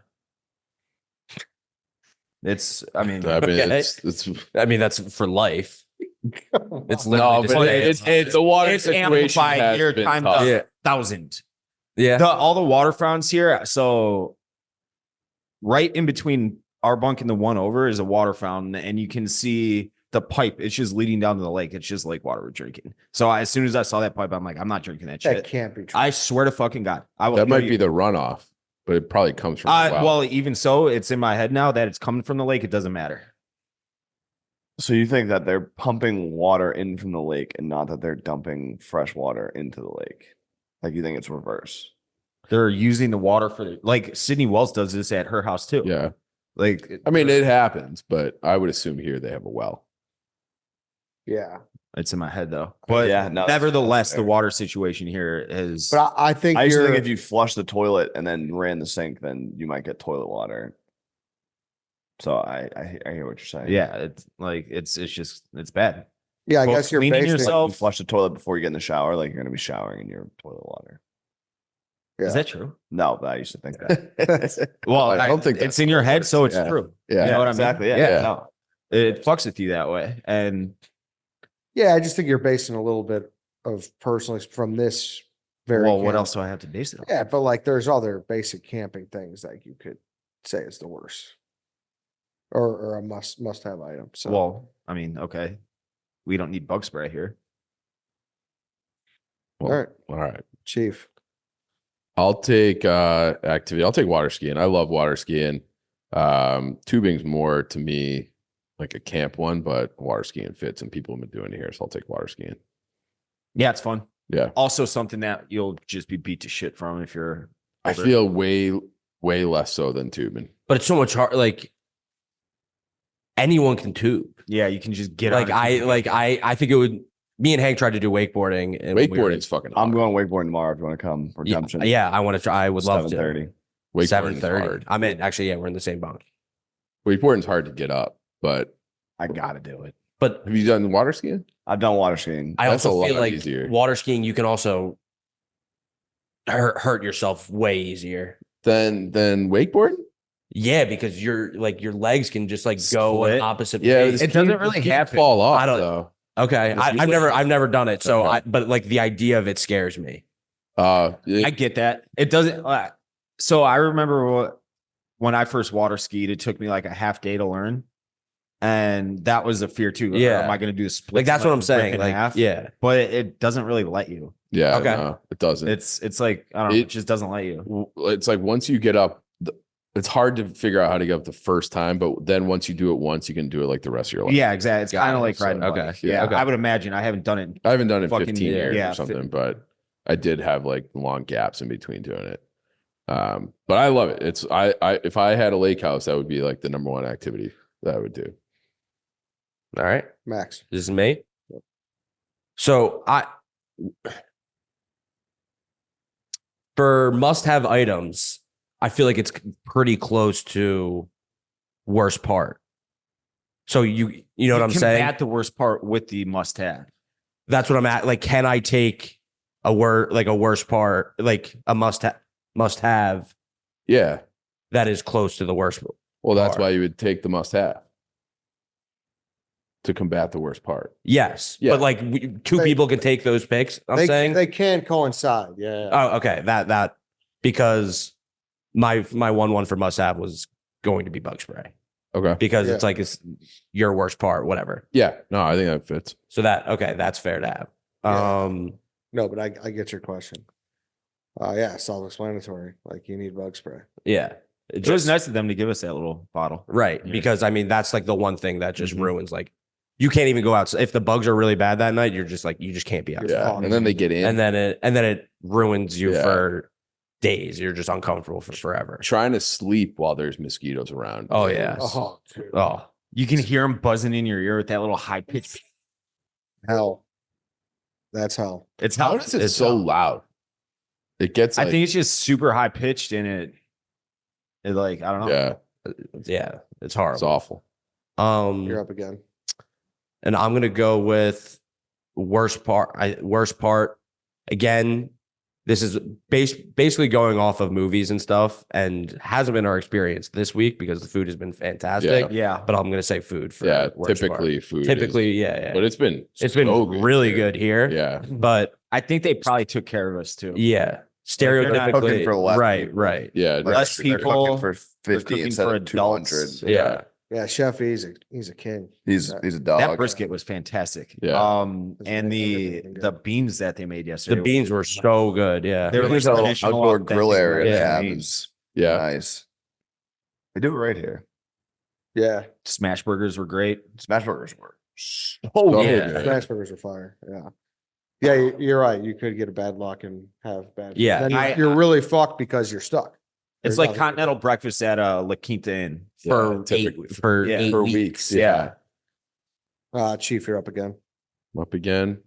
It's, I mean, I mean, Okay. it's I mean, that's for life. It's no, literally but it's the water it's situation amplified has here been times tough. Yeah. 1,000. Yeah. All the water fountains here. So right in between our bunk and the one over is a water fountain, and you can see the pipe. It's just leading down to the lake. It's just lake water we're drinking. So as soon as I saw that pipe, I'm like, I'm not drinking that That shit. can't be true. I swear to fucking God. I will. That kill might you. be the runoff, but it probably comes from the well. Well, even so, it's in my head now that it's coming from the lake. It doesn't matter. So you think that they're pumping water in from the lake and not that they're dumping fresh water into the lake? Like you think it's reverse? They're using the water for like Sydney Wells does this at her house too. Yeah. Like, I mean, it happens, but I would assume here they have a well. Yeah, it's in my head though. But Yeah, no, that's nevertheless, fair. the water situation here is. but I think I used to you're. think if you flush the toilet and then ran the sink, then you might get toilet water. So I hear what you're saying. Yeah, it's like it's bad. yeah, I both guess you're cleaning basing. yourself- You flush the toilet before you get in the shower, like you're gonna be showering in your toilet water. Yeah. Is that true? No, but I used to think that. Well, I don't think it's that's in your how it head, works. so it's Yeah. true. Yeah. You know what I mean? exactly. Yeah. Yeah. No. It fucks with you that way. And Yeah, I just think you're basing a little bit of personally from this very. well, what camp. else do I have to base it on? Yeah, but like there's other basic camping things that you could say is the worst, or a must have item. So Well, I mean, okay, we don't need bug spray here. Well, all right, all right. Chief. I'll take activity. I'll take water skiing. I love water skiing. Tubing's more to me like a camp one, but water skiing fits and people have been doing it here. So I'll take water skiing. Yeah, it's fun. Yeah. Also, something that you'll just be beat to shit from if you're. I older. feel way Way less so than tubing. but it's so much hard. Like anyone can tube. Yeah, you can just get Like on it. I think it would. Me and Hank tried to do wakeboarding, and Wakeboarding's fucking hard. I'm going wakeboarding tomorrow if you want to come. Redemption. Yeah, I want to try. I would love to. 7:30. Wakeboarding's 7:30. hard. I'm in. Actually, yeah, we're in the same bunk. Wakeboarding's hard to get up, but I gotta do it. But have you done water skiing? I've done water skiing. I That's also a feel lot like easier. water skiing, you can also hurt yourself way easier. Than wakeboarding? Yeah, because your legs can just like go Split. an opposite Yeah, way. It doesn't really happen. Fall off I don't- though. Okay, I've never done it, so Okay. but like the idea of it scares me. I get that. It doesn't. So I remember when I first water skied, it took me like a half day to learn. And that was a fear too. Yeah. Am I going to do a split? Like that's what I'm rip saying. in Like half? yeah, But it doesn't really let you. Yeah, Okay. no, it doesn't. It's like, I don't know. It- It just doesn't let you. It's like once you get up, it's hard to figure out how to get up the first time, but then once you do it once, you can do it like the rest of your life. Yeah, exactly. It's Got kind it. of like So, riding. a okay. bike. Yeah, Yeah. okay. I would imagine. I haven't done it. I haven't done it in Fucking 15 years yeah, or something, but I did have like long gaps in between doing it. But I love it. It's I if I had a lake house, that would be like the number one activity that I would do. all right. Max. This is me. So for must-have items, I feel like it's pretty close to worst part. So you know what I'm saying? At the worst part with the must have. That's what I'm at. Like, can I take a worst part, like a must have Yeah. that is close to the worst? Well, that's Part. why you would take the must have to combat the worst part. Yes, Yeah. but like two They- people can take those picks. I'm they, saying. they can coincide. Yeah. Oh, okay. That because my 1-1 for must have was going to be bug spray Okay. because Yeah. it's like it's your worst part, whatever. Yeah. No, I think that fits. So that's fair to have. Yeah. No, but I get your question. Yeah, self-explanatory. Like you need bug spray. Yeah. It was nice of them to give us that little bottle. Right. Yeah. Because I mean, that's like the one thing that just Mhm. ruins, like, you can't even go out. If the bugs are really bad that night, you're just like, you just can't be outside. Yeah. fine. And then they get in. And then it ruins you Yeah. for days. You're just uncomfortable for forever. trying to sleep while there's mosquitoes around. Oh, yeah. Oh, dude. Oh, You can hear them buzzing in your ear with that little high pitch. Hell. That's hell. It's How how is it It's so dumb. loud? It gets like, I think it's just super high pitched and it like, I don't know. yeah, yeah. It's it's horrible. awful. You're up again. And I'm gonna go with worst part. Worst part again. This is basically going off of movies and stuff, and hasn't been our experience this week because the food has been fantastic. Yeah. But I'm gonna say food for Yeah, worst typically part. food. Typically, is, yeah. but it's been it's been so good really here. good here. Yeah, But I think they probably took care of us too. yeah, they're not stereotypically, cooking for less right, people. right. yeah. Less They're people, cooking for they're 50 cooking instead for of 200. adults. Yeah. Yeah, Chef, he's a king. He's a That dog. brisket was fantastic. Yeah. And It's the good. the beans that they made yesterday. The beans were so good. Yeah. They were There's like a little traditional, outdoor grill authentic area way they they're have made. is Yeah. nice. They do it right here. Yeah. Smash burgers were great. Smash burgers were. Oh, yeah. Smash burgers are fire. Yeah. Yeah, you're right. You could get a bad luck and have bad. Yeah, Then you're really fucked because you're stuck. It's There's like nothing- continental breakfast at La Quinta Inn. For typically. Yeah. 8 For weeks. weeks. Yeah. Chief, you're up again. Up again.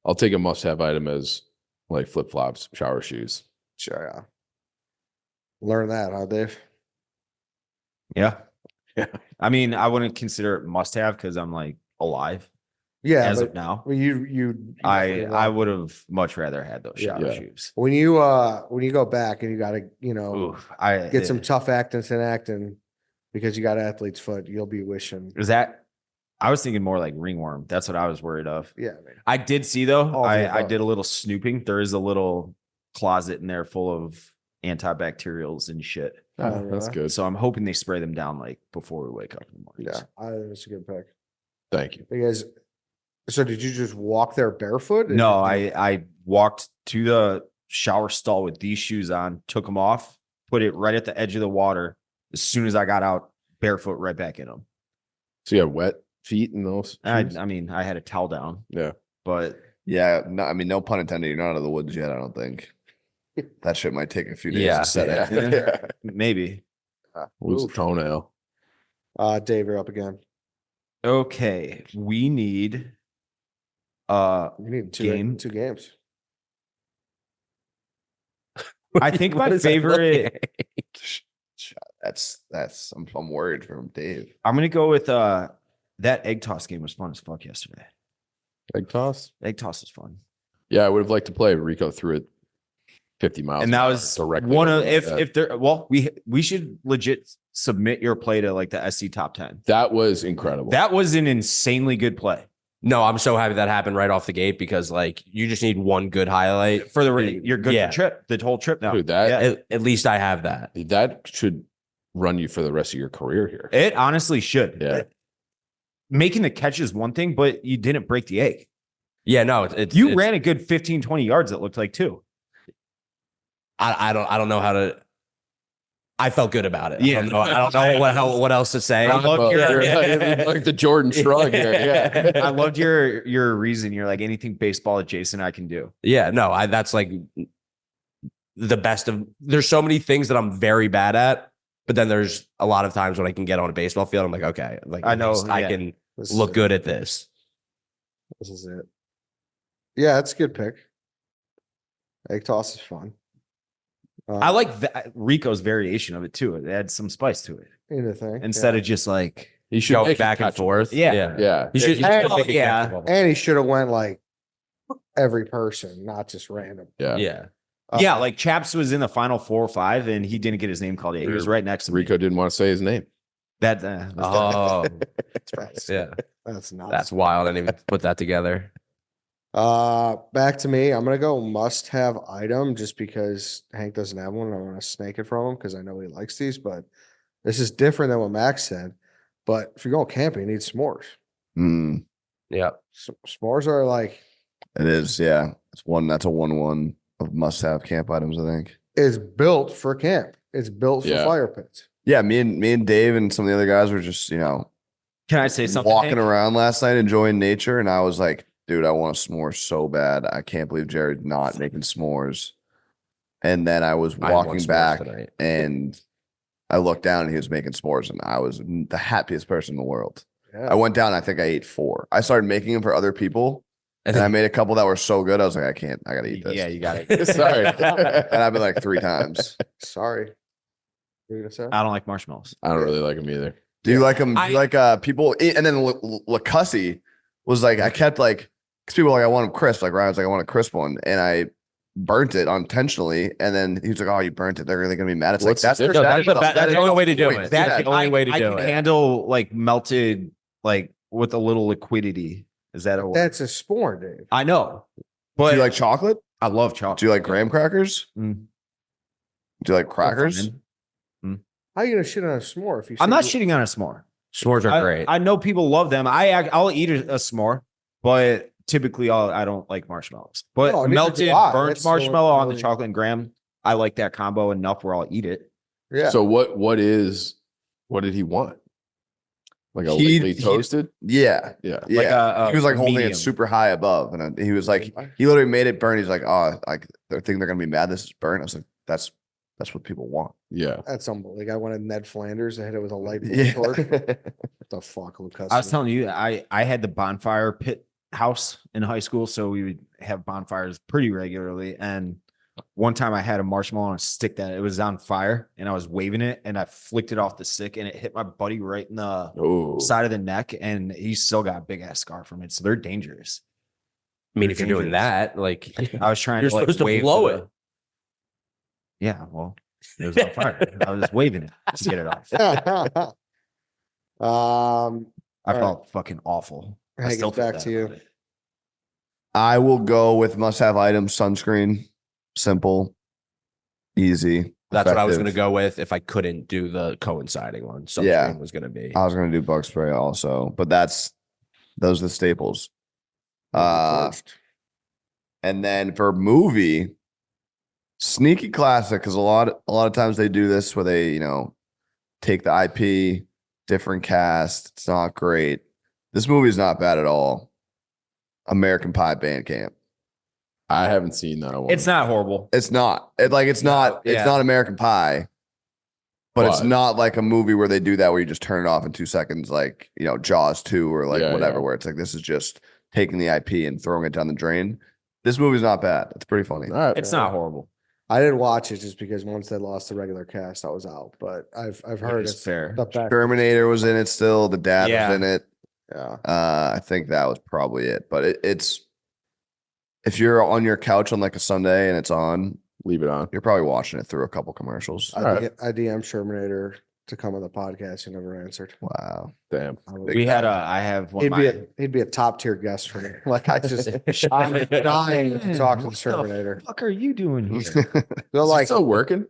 I'll take a must-have item as like flip-flops, shower shoes. Sure. Yeah. Learn that, huh, Dave? Yeah. Yeah. I mean, I wouldn't consider it must have because I'm like alive Yeah. as but of now. well, you I would have much rather had those Yeah. shower Yeah. shoes. when you go back and you gotta, Oof, I get some tough acting and acting because you got athlete's foot, you'll be wishing. Is that? I was thinking more like ringworm. That's what I was worried of. Yeah, man. I did see though. All of the I above. did a little snooping. There is a little closet in there full of antibacterials and shit. Oh, That's really? good. So I'm hoping they spray them down like before we wake up in the morning. Yeah, I think it's a good pick. Thank you. You guys, so did you just walk there barefoot? Or No, did you- I walked to the shower stall with these shoes on, took them off, put it right at the edge of the water. As soon as I got out, barefoot right back in them. So you have wet feet in those? shoes? I mean, I had a towel down, Yeah. but Yeah. No, I mean, no pun intended. You're not out of the woods yet, I don't think. That shit might take a few days Yeah. to set it. Yeah. Maybe. Lose a toenail. Dave, you're up again. Okay. We need You need Game. two games. I think my What is that favorite I'm worried for Dave. I'm gonna go with that egg toss game was fun as fuck yesterday. Egg toss. Egg toss was fun. Yeah, I would have liked to play. Rico threw it 50 miles. And that an hour was directly one of over my head. if there we should legit submit your play to like the SC top 10. That was incredible. That was an insanely good play. No, I'm so happy that happened right off the gate because like you just need one good highlight. For you're good Yeah. for trip, the whole trip now. Dude, that Yeah. At least I have that. that should run you for the rest of your career here. It honestly should. Yeah. Making the catch is one thing, but you didn't break the egg. Yeah, no, You ran a good 15, 20 yards, it looked like too. I don't know how to. I felt good about it. Yeah. I don't know what else to say. I love your- like the Jordan shrug here. Yeah. I loved your reason. You're like anything baseball adjacent I can do. Yeah, no, that's like the best of. There's so many things that I'm very bad at, but then there's a lot of times when I can get on a baseball field. I'm like, okay, like I know, at least I yeah. can This is look it. good at this. This is it. Yeah, that's a good pick. Egg toss is fun. I like Rico's variation of it too. It adds some spice to it in the thing instead of just like He should Going make it back and catchable. forth. Yeah. Yeah. You should And- make it yeah. catchable. and he should have went like every person, not just random. Yeah. Yeah. yeah, like Chaps was in the final 4 or 5 and he didn't get his name called. He was right next to me. Rico didn't want to say his name. That Oh, That's, yeah. that's not. That's wild. I didn't even put that together. Back to me. I'm gonna go must have item just because Hank doesn't have one. And I want to snake it from him because I know he likes these, but this is different than what Max said. But if you're going camping, you need s'mores. Mm, Yeah. S'mores are like it is, yeah. That's a 1-1 of must-have camp items, I think. it's built for camp. It's built for Yeah. fire pits. Yeah, me and Dave and some of the other guys were just, Can I say something? walking Hank? around last night enjoying nature, and I was like, dude, I want a s'more so bad. I can't believe Jared's not making s'mores. And then I was I had one walking s'mores back tonight. and I looked down and he was making s'mores, and I was the happiest person in the world. Yeah. I went down, I think I ate 4. I started making them for other people, and I made a couple that were so good. I was like, I gotta eat this. Yeah, you got it. Sorry. And I've been like 3 times. Sorry. What were you gonna say? I don't like marshmallows. I don't really like him either. Do you like them? Do you I- like people? And then Lacussy was like, I kept like, because people were like, I want them crisp. Like Ryan was like, I want a crisp one, and I burnt it unintentionally. And then he was like, oh, you burnt it. They're really gonna be mad. It's What's like the that's difference? That's the only way to do it. That- That's the only way to I do can it. handle like melted, like with a little liquidity. Is that a word? That's a s'more, Dave. I know, Do but you like chocolate? I love chocolate. Do you like graham crackers? Mm. Do you like crackers? How are you gonna shit on a s'more if you? I'm said not you- shitting on a s'more. S'mores are great. I know people love them. I'll eat a s'more, but typically I don't like marshmallows. But No, neither melted do I. burnt That's the marshmallow on the only- chocolate and graham, I like that combo enough where I'll eat it. Yeah. So what did he want? Like a He- lightly he- toasted? Yeah. Yeah. Yeah. Like a he was like holding medium. it super high above. And he was like, he literally made it burn. He's like, oh, like they think they're gonna be mad. This is burnt. I was like, that's what people want. Yeah. That's unbelievable. Like I wanted Ned Flanders. I hit it with a light bulb Yeah. torch. What the fuck, Lucas? I was telling you, I had the bonfire pit house in high school, so we would have bonfires pretty regularly. And one time I had a marshmallow on a stick that it was on fire, and I was waving it, and I flicked it off the stick, and it hit my buddy right in the Oh, side of the neck, and he still got a big ass scar from it. So they're dangerous. I mean, if you're doing that, like I was trying you're to like supposed to wave blow the- it. Yeah, well, it was on fire. I was waving it to get it off. I All felt fucking awful. I Hank, still it's feel back bad to you. about it. I will go with must-have items: sunscreen, simple, easy. That's what I was effective. going to go with if I couldn't do the coinciding one. Sunscreen Yeah. was going to be. I was gonna do bug spray also, but those are the staples. Torched. And then for movie, sneaky classic, because a lot of times they do this where they take the IP, different cast. It's not great. This movie is not bad at all. American Pie Band Camp. I haven't seen that one. It's not horrible. It's not. It's not American Pie. But it's not like a movie where they do that where you just turn it off in 2 seconds, like, Jaws 2 or whatever, where it's like this is just taking the IP and throwing it down the drain. This movie's not bad. It's pretty funny. It's not horrible. I didn't watch it just because once they lost the regular cast, I was out. But I've heard it's fair. Terminator was in it still. The dad was in it. Yeah. I think that was probably it. But it's if you're on your couch on like a Sunday and it's on, leave it on. You're probably watching it through a couple commercials. I DM Terminator to come on the podcast. He never answered. Wow. Damn. I have one. He'd be a top tier guest for me. Like I'm dying to talk to the Terminator. What the fuck are you doing here? They're like still working.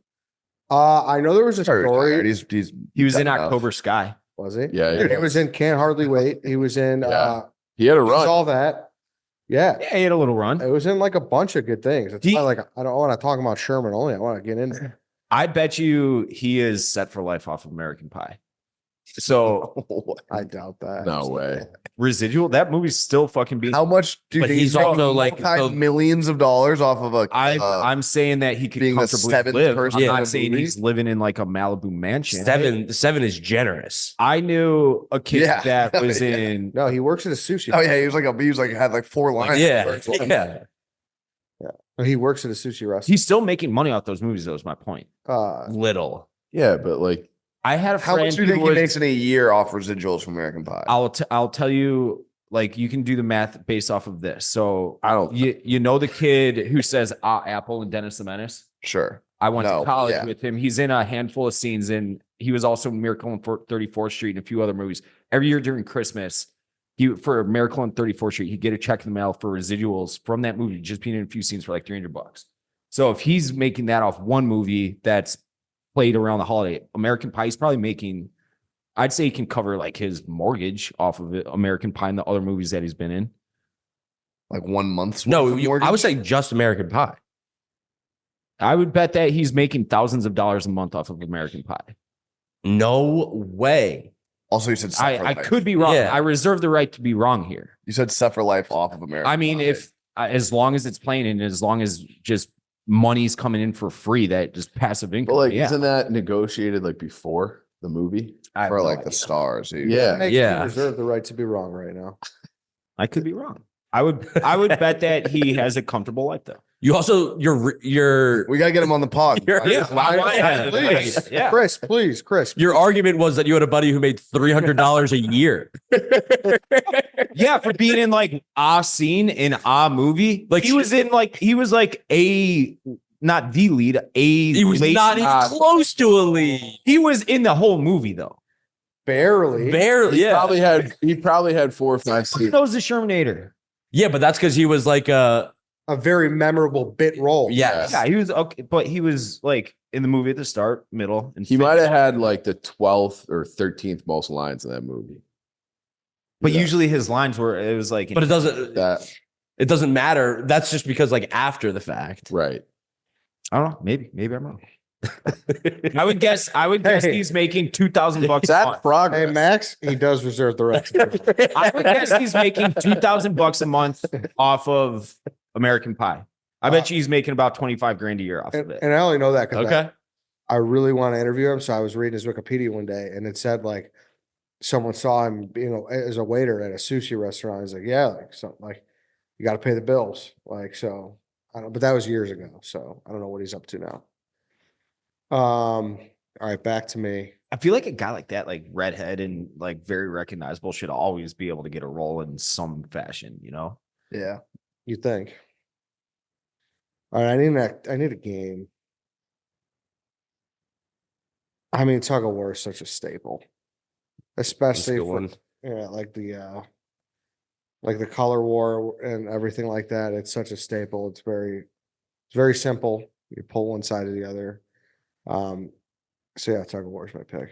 I know there was a story. He was in October Sky. Was he? Yeah. He was in Can't Hardly Wait. He was in he had a run. All that. Yeah. Yeah, he had a little run. It was in like a bunch of good things. It's not like I don't want to talk about Sherman only. I want to get in there. I bet you he is set for life off of American Pie. So I doubt that. No way. Residual, that movie's still fucking being. How much do you think he's also like millions of dollars off of a I'm saying that he could being the comfortably seventh live. person I'm in a not saying movie? he's living in like a Malibu mansion. Seven is generous. I knew a kid Yeah. that was in. No, he works at a sushi. Oh yeah, had like 4 lines. Yeah. He works at a sushi restaurant. He's still making money off those movies, though, is my point. Little. Yeah, but like, I had a How friend much do you who think he was- makes in a year off residuals from American Pie? I'll tell you, like, you can do the math based off of this. So I don't. you know the kid who says Apple and Dennis the Menace? Sure. I went No, to college yeah. with him. He's in a handful of scenes, and he was also in Miracle on 34th Street and a few other movies. Every year during Christmas, for Miracle on 34th Street, he'd get a check in the mail for residuals from that movie, just being in a few scenes for like $300. So if he's making that off one movie that's played around the holiday, American Pie, he's probably making, I'd say he can cover like his mortgage off of it, American Pie and the other movies that he's been in. Like 1 month's No, worth of mortgage? I would say just American Pie. I would bet that he's making thousands of dollars a month off of American Pie. No way. Also, you said Set for I Life. could be wrong. Yeah. I reserve the right to be wrong here. You said Set for Life off of American I mean, Pie. if as long as it's playing and as long as just money's coming in for free, that just passive income. But like, yeah. isn't that negotiated like before the movie? I have for no like the idea. stars. Yeah. Makes Yeah. me reserve the right to be wrong right now. I could be wrong. I would bet that he has a comfortable life though. You also you're We gotta get him on the pod. Yeah. Please, Yeah. Chris. your argument was that you had a buddy who made $300 a year. Yeah, for being in like a scene in a movie. Like he was like a not the lead, He was not even close to a lead. He was in the whole movie though. Barely. Barely. He Yeah. probably had 4 or 5 Who scenes. knows the Shermanator? Yeah, but that's because he was like A very memorable bit role. yes. Yeah, he was okay, but he was like in the movie at the start, middle, and He finish. might have had like the 12th or 13th most lines in that movie. But Yeah. usually his lines were it was like But That it doesn't matter. That's just because like after the fact. right. I don't know. Maybe I'm wrong. I would guess Hey. he's making $2,000 a month. That's progress. Hey, Max, he does reserve the right. I would guess he's making $2,000 a month off of American Pie. I bet you he's making about 25 grand a year off of it. And I only know that because Okay. I really want to interview him. So I was reading his Wikipedia one day and it said like someone saw him, as a waiter at a sushi restaurant. He's like, yeah, like something like you got to pay the bills. Like, so I don't, but that was years ago. So I don't know what he's up to now. All right, back to me. I feel like a guy like that, like redhead and like very recognizable, should always be able to get a role in some fashion, you know? Yeah. You think? All right, I need a game. I mean, tug of war is such a staple, especially Good for one. like the color war and everything like that. It's such a staple. It's very simple. You pull one side or the other. So yeah, tug of war is my pick.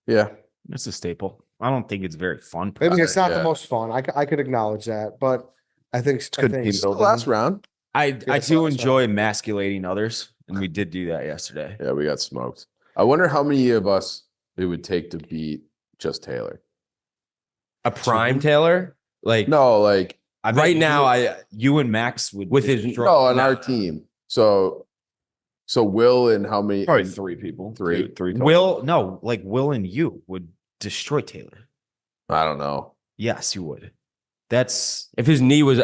Yeah. It's a staple. I don't think it's very fun. Maybe it's not the Yeah. most fun. I could acknowledge that, but I think it's good team building. Last round. I it's do awesome. enjoy emasculating others, and we did do that yesterday. Yeah, we got smoked. I wonder how many of us it would take to beat just Taylor. A prime Taylor? Like No, like Right now, you and Max would with his No, on our team. So Will and how many? Probably 3 people. Three. Three. Total. Will and you would destroy Taylor. I don't know. Yes, you would. That's if his knee was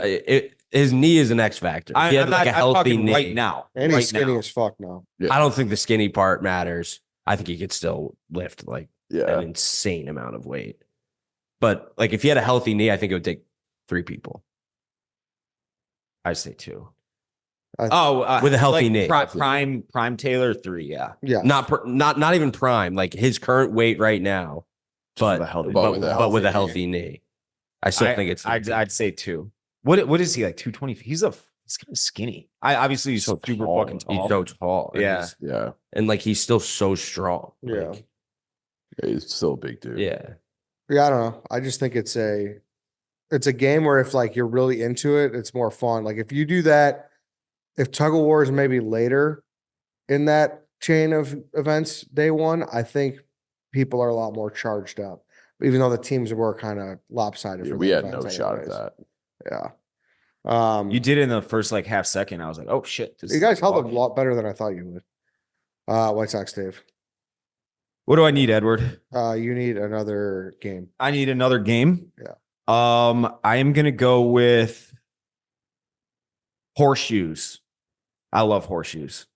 his knee is an X factor. If he had I'm like not, a I'm healthy talking knee right now. And right he's skinny now. as fuck now. Yeah. I don't think the skinny part matters. I think he could still lift like an Yeah. insane amount of weight. But like if he had a healthy knee, I think it would take 3 people. I'd say 2. I- With a healthy knee. Prime Taylor 3. Yeah. Yeah. Not even prime, like his current weight right now, but with a healthy- but with a healthy knee. I still think it's I'd say 2. What is he like? 220? He's kind of skinny. Obviously he's So super tall. fucking tall. he's so tall. And Yeah. he's- Yeah. and like he's still so strong. Yeah. Like, He's still a big dude. yeah. Yeah, I don't know. I just think it's a game where if like you're really into it, it's more fun. Like if you do that, if tug of war is maybe later in that chain of events, day one, I think people are a lot more charged up. Even though the teams were kind of lopsided. Yeah, for we the had no events shot at anyways. that. Yeah. You did in the first like half second. I was like, oh shit. This You is guys held fuck. up a lot better than I thought you would. White Sox, Dave. What do I need, Edward? You need another game. I need another game. Yeah. I am gonna go with horseshoes. I love horseshoes.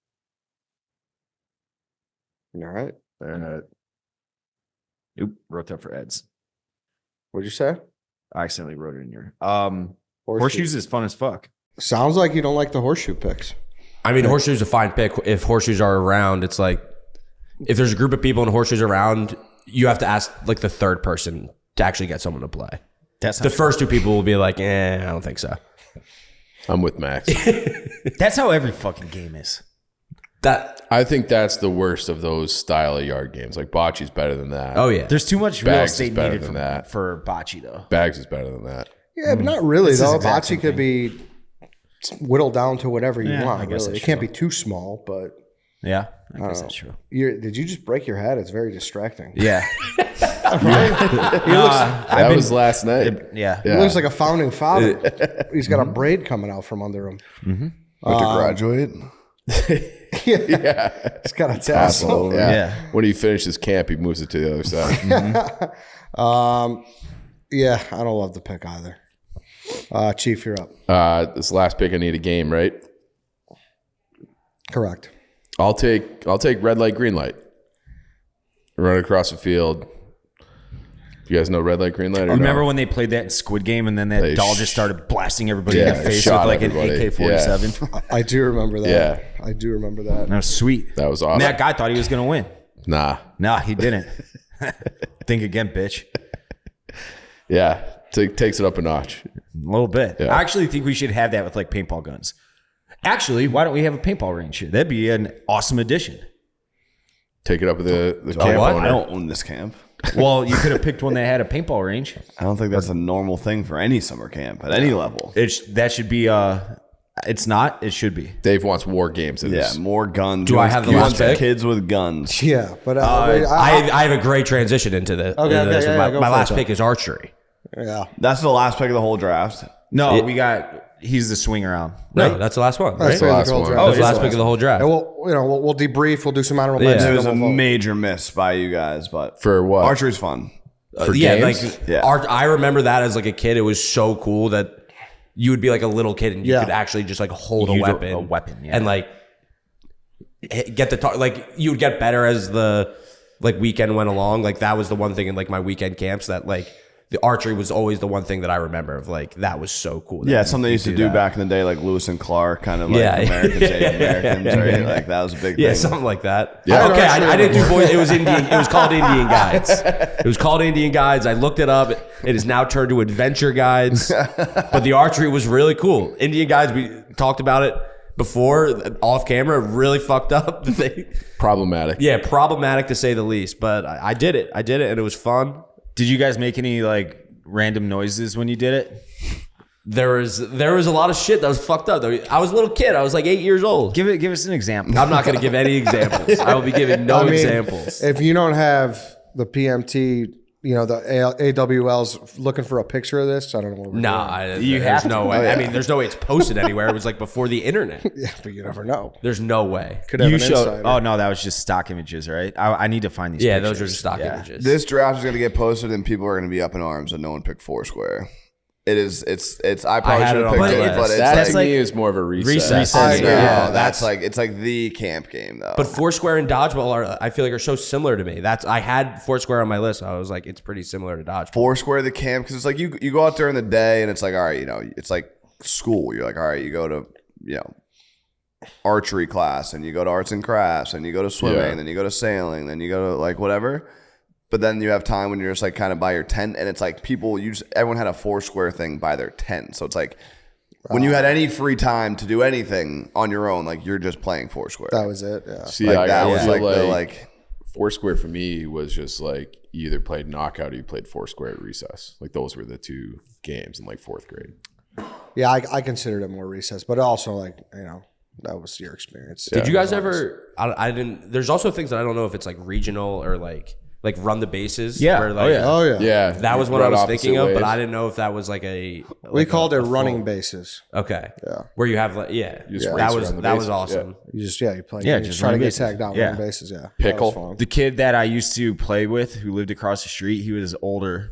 All right. Oop, wrote that for Ed's. What'd you say? I accidentally wrote it in here. Horseshoe. Horseshoes is fun as fuck. Sounds like you don't like the horseshoe picks. I mean, horseshoes is a fine pick. If horseshoes are around, it's like if there's a group of people and horseshoes around, you have to ask like the third person to actually get someone to play. The first 2 people will be like, I don't think so. I'm with Max. That's how every fucking game is. I think that's the worst of those style of yard games. Like bocce's better than that. Oh yeah. There's too much real Bags is estate better needed than that. for bocce though. Bags is better than that. Yeah, but not really This is though. exact Bocce same could be whittled down to whatever you Yeah, I want. guess Really, it that's can't true. be too small. But Yeah, I guess know. that's true. did you just break your head? It's very distracting. Yeah. That was last night. Yeah. He looks like a founding father. He's got a braid coming out from under him. Went to graduate. Yeah. He's got a tassel. Yeah. When he finishes camp, he moves it to the other side. Yeah, I don't love the pick either. Chief, you're up. This last pick, I need a game, right? Correct. I'll take red light, green light. Run across the field. You guys know red light, green light? Or Remember no? when they played that in Squid Game and then that They doll just started blasting everybody in Yeah, the face with shot like everybody. an AK-47? I do remember that. Yeah. I do remember that. That was sweet. That was And awesome. that guy thought he was going to win. Nah. Nah, he didn't. Think again, bitch. Yeah. Takes it up a notch. A little bit. Yeah. I actually think we should have that with like paintball guns. Actually, why don't we have a paintball range here? That'd be an awesome addition. Take it up with the camp what? owner. I don't own this camp. Well, you could have picked one that had a paintball range. I don't think that's a normal thing for any summer camp at any level. That should be it's not, it should be. Dave wants war games. Yeah, more guns. Do I have the He last wants pick? kids with guns? Yeah, but I have a great transition into this. Okay, into this. yeah, my go my for it, last Tom. pick is archery. yeah. That's the last pick of the whole draft. No, he's the swing around. No, that's the last one. Right? That's the last whole one. draft. That's the it is last the pick of the whole draft. And we'll debrief. We'll do some honorable Yeah. mentions. It was a and we'll vote. major miss by you guys, but For what? archery's fun. For yeah, games? like Yeah. I remember that as like a kid. It was so cool that you would be like a little kid and you Yeah. could actually just like hold a Use a weapon, weapon, yeah. and like get the like you would get better as the like weekend went along. Like that was the one thing in like my weekend camps that like the archery was always the one thing that I remember of like that was so cool. Yeah, it's something they used to do that. back in the day, like Lewis and Clark, kind of like Yeah. Americans ate Americans, right? Like that was a big Yeah, thing. something like that. Yeah. Okay, I didn't do boys. It was Indian. It was called Indian Guides. It was called Indian Guides. I looked it up. It is now turned to Adventure Guides. But the archery was really cool. Indian Guides. We talked about it before off camera. Really fucked up. Problematic. Yeah, problematic to say the least. But I did it. I did it, and it was fun. Did you guys make any like random noises when you did it? There was a lot of shit that was fucked up. I was a little kid. I was like 8 years old. Give us an example. I'm not going to give any examples. I will be giving no I mean, examples. If you don't have the PMT you know, the AWL's looking for a picture of this. I don't know what we're doing. There's no way. I mean, there's no way it's posted anywhere. It was like before the internet. Yeah, but you never know. There's no way. Could have You an showed. insider. Oh no, that was just stock images, right? I need to find these. Yeah, pictures. those are just stock Yeah. images. This draft is going to get posted and people are going to be up in arms that no one picked Foursquare. It is. It's. I probably had should it have on picked my it, list. but it's That like, to me is more of a recess. Recess. I know. Yeah, that's like it's like the camp game though. But Foursquare and Dodgeball are, I feel like, are so similar to me. I had Foursquare on my list. I was like, it's pretty similar to Dodgeball. Foursquare the camp because it's like you go out during the day and it's like all right, you know, it's like school. You're like all right, you go to archery class and you go to arts and crafts and you go to swimming, then you go to sailing, then you go to like whatever. But then you have time when you're just like kind of by your tent and it's like everyone had a Foursquare thing by their tent. So it's like when you had any free time to do anything on your own, like you're just playing Foursquare. That was it. Yeah. See, Like I that was feel like the like Foursquare for me was just like you either played knockout or you played Foursquare at recess. Like those were the two games in like fourth grade. Yeah, I considered it more recess, but also like, you know, that was your experience. Did you guys ever? I didn't. There's also things that I don't know if it's like regional or like run the bases. Yeah. Where, like, Oh yeah. Yeah, That was what right I was opposite thinking of, but ways. I didn't know if that was like We like called a it running full- bases. Okay. Yeah. Where you have like You just race that was around the that was bases, awesome. You just you play. Yeah, you just try to running get bases. tagged down Yeah. running bases. Yeah. Pickle. That was fun. The kid that I used to play with, who lived across the street, he was older.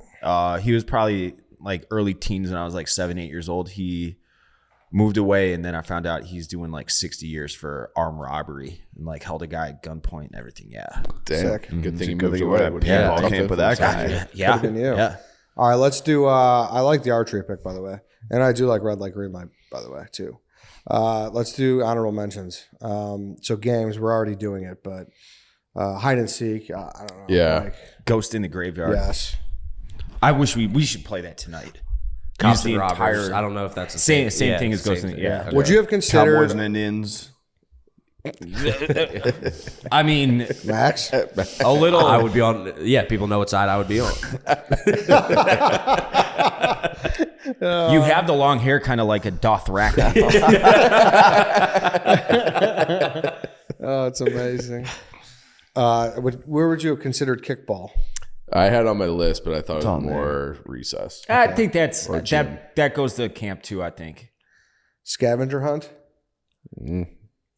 He was probably like early teens when I was like 7-8 years old. He moved away, and then I found out he's doing like 60 years for armed robbery and like held a guy at gunpoint and everything. Yeah, damn. Sick. Good thing you Good moved thing away. you Would've yeah, been I tough can't put that influence. guy. yeah, Could've been you. yeah. All right, let's do. I like the archery pick, by the way, and I do like red light, green light, by the way, too. Let's do honorable mentions. So games, we're already doing it, but hide and seek. I don't know. Yeah. Like, Ghost in the Graveyard. yes. I wish we should play that tonight. Cops Use the and robbers. entire- I don't know if that's the Same yeah, thing as same Ghost in the thing. yeah. Okay. Would you have Cowboys considered and Indians. I mean, Max? a little. I would be on. Yeah, people know what side I would be on. You have the long hair, kind of like a Dothraki. Oh, it's amazing. Where would you have considered kickball? I had it on my list, but I thought it was on more recess. I think that's gym. that goes to camp too. I think. Scavenger hunt?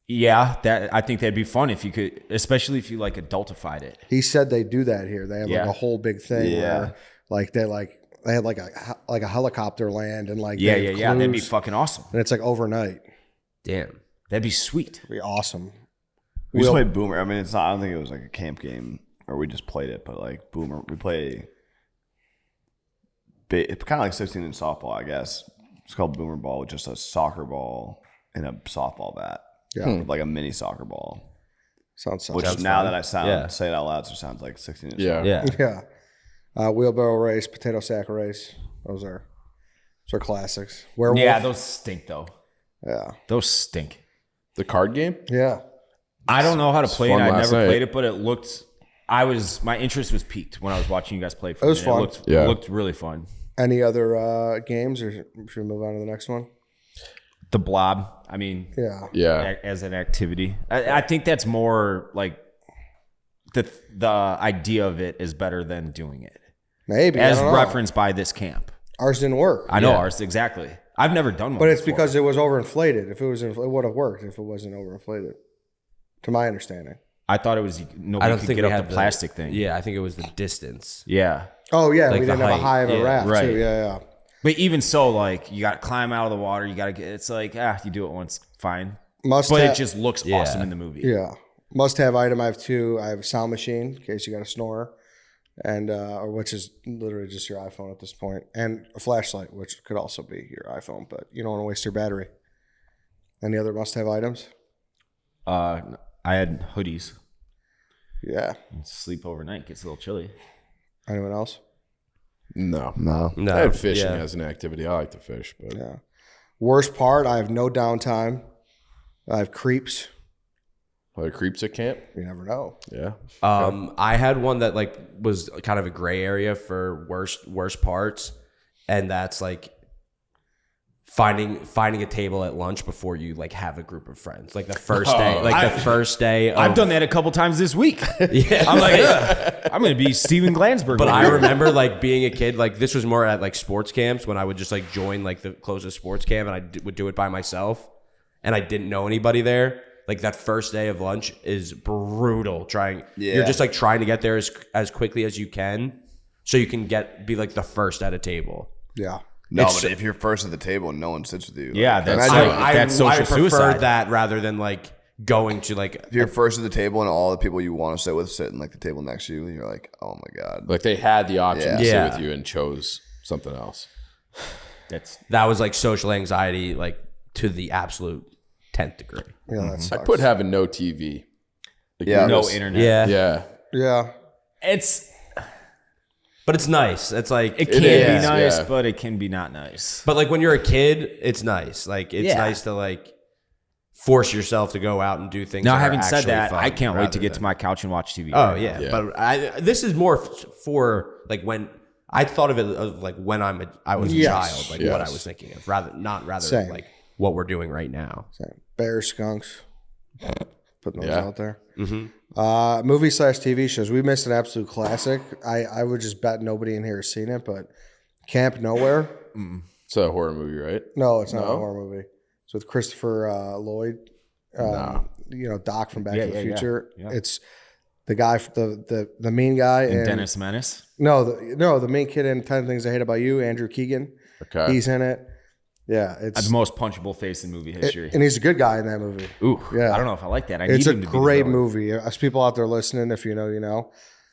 Yeah, that I think that'd be fun if you could, especially if you like adultified it. He said they do that here. They have Yeah. like a whole big thing Yeah. where they had like a helicopter land and like Yeah, they yeah, have yeah. That'd be clues, fucking awesome. and it's like overnight. Damn. That'd be sweet. It'd be awesome. We just Will- played Boomer. I mean, it's not. I don't think it was like a camp game, or we just played it. But like Boomer, we play. It's kind of like 16-inch softball, I guess. It's called Boomer ball, with just a soccer ball and a softball bat. Yeah. Like a mini soccer ball. Sounds Which Sounds now fun. that I Yeah. say it out loud, so it sounds like 16-inch. Yeah. Yeah. yeah. Wheelbarrow race, potato sack race. Those are classics. Werewolf. Yeah, those stink though. Yeah. Those stink. The card game? Yeah. I don't know how to It's play it. fun I last never night. played it, but it looked. My interest was piqued when I was watching you guys play. For It was a minute. fun. It looked really fun. Any other games, or should we move on to the next one? The Blob. I mean, Yeah. Yeah. as an activity, I think that's more like the idea of it is better than doing it, Maybe. I as don't know. referenced by this camp. Ours didn't work. I know Yeah. ours exactly. I've never done one, But it's before. because it was overinflated. If it was, it would have worked if it wasn't overinflated, to my understanding. I thought it was nobody I don't could think get we up had the plastic thing. Yeah, I think it was the distance. Yeah. Oh yeah, Like we the didn't have a height, high of a yeah. raft Right. too. Yeah, yeah. But even so, like you got to climb out of the water. You got to get. It's like you do it once, fine. Must But have, it just looks Yeah. awesome in the movie. yeah. Must have item. I have two. I have a sound machine in case you got a snorer, and or which is literally just your iPhone at this point, and a flashlight, which could also be your iPhone, but you don't want to waste your battery. Any other must have items? I had hoodies. Yeah. Sleep overnight gets a little chilly. Anyone else? No. No. No. I had fishing yeah. as an activity. I like to fish, but Yeah. Worst part, I have no downtime. I have creeps. are there creeps at camp? You never know. Yeah. I had one that like was kind of a gray area for worst parts, and that's like finding a table at lunch before you like have a group of friends. Like the first day, I've done that a couple times this week. Yeah. I'm like, I'm going to be Steven Glansberg. But I remember like being a kid, like this was more at like sports camps when I would just like join like the closest sports camp and I would do it by myself and I didn't know anybody there. Like that first day of lunch is brutal. You're just like trying to get there as quickly as you can so you can be like the first at a table. Yeah. No, but if you're first at the table and no one sits with you, Yeah, that's social I preferred suicide. that rather than like going to like if you're first at the table and all the people you want to sit with sit in like the table next to you, and you're like, oh my god, Like they had the option to Yeah. sit with you and chose something else. that was like social anxiety like to the absolute 10th degree. Yeah, that I sucks. put having no TV. Like, Yeah. no just- internet. Yeah. Yeah. Yeah. But it's nice. It's like It can is, be nice, yeah. but it can be not nice. but like when you're a kid, it's nice. Like it's Yeah. nice to like force yourself to go out and do things. Now, that are having said actually that, fun I can't wait to rather get to than- my couch and watch TV. Oh right yeah, now. Yeah. but this is more for like when I thought of it of like when I was a Yes. child, like what I Yes. was thinking of, rather Same. like what we're doing right now. Same. Bears, skunks. Putting those Yeah. out there. Mm-hmm. Movie/TV shows. We missed an absolute classic. I would just bet nobody in here has seen it, but Camp Nowhere. It's a horror movie, right? No, it's not a No? horror movie. It's with Christopher Lloyd. No. You know, Doc from Back Yeah, to the yeah, yeah. Future. Yeah. It's the guy, the mean guy, And and Dennis Menace. no, the main kid in 10 Things I Hate About You, Andrew Keegan. Okay. He's in it. Yeah, it's The most punchable face in movie history. and he's a good guy in that movie. Ooh, Yeah. I don't know if I like that. I It's need a him to be the great villain. movie. As people out there listening, if you know, you know.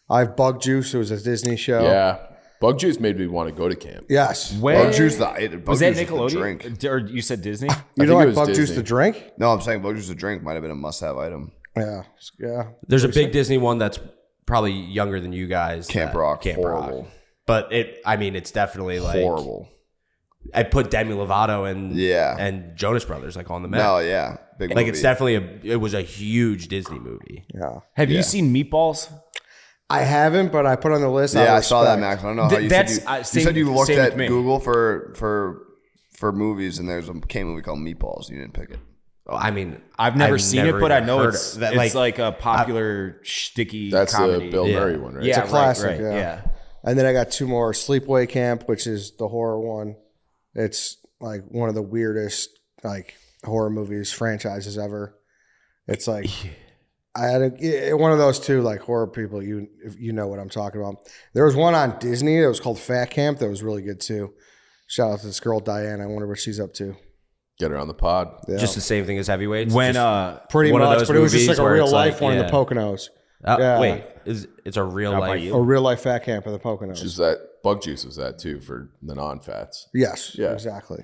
I have Bug Juice. It was a Disney show. Yeah. Bug juice made me want to go to camp. Yes. Where Bug juice, Bug was that juice is the Nickelodeon? drink. Or you said Disney? You think don't it like was Bug Juice Disney. to drink? No, I'm saying bug juice to drink might have been a must-have item. Yeah. Yeah. There's a big Disney one that's probably younger than you guys. Camp Rock, Camp horrible. Rock. But it's definitely like Horrible. I put Demi Lovato and Yeah. and Jonas Brothers like on the map. No, yeah, big Like movie. it's definitely it was a huge Disney movie. Yeah. Have Yeah. you seen Meatballs? I haven't, but I put on the list. Yeah, out of I saw that, respect. Max. I don't know how Th- you that's- said you same- said you looked same at with me. Google for movies, and there's a K movie called Meatballs. You didn't pick it. I mean, I've never seen it, but I even know heard it's of that. it's like a popular sticky That's comedy. the Bill Yeah. Murray one, right? Yeah, a classic, right, yeah. And then I got two more. Sleepaway Camp, which is the horror one. It's like one of the weirdest like horror movies franchises ever. It's like I had one of those two like horror people. You know what I'm talking about. There was one on Disney that was called Fat Camp that was really good too. Shout out to this girl Diane. I wonder what she's up to. Get her on the pod. Yeah. Just the same thing as Heavyweights. When Just- Pretty one of much, those but it was just movies like a where real it's life like, one in yeah. the Poconos. Yeah. Wait, it's a real How about life. you? A real life Fat Camp in the Poconos. Is that Bug Juice was that too for the non-fats? Yes, Yeah. exactly.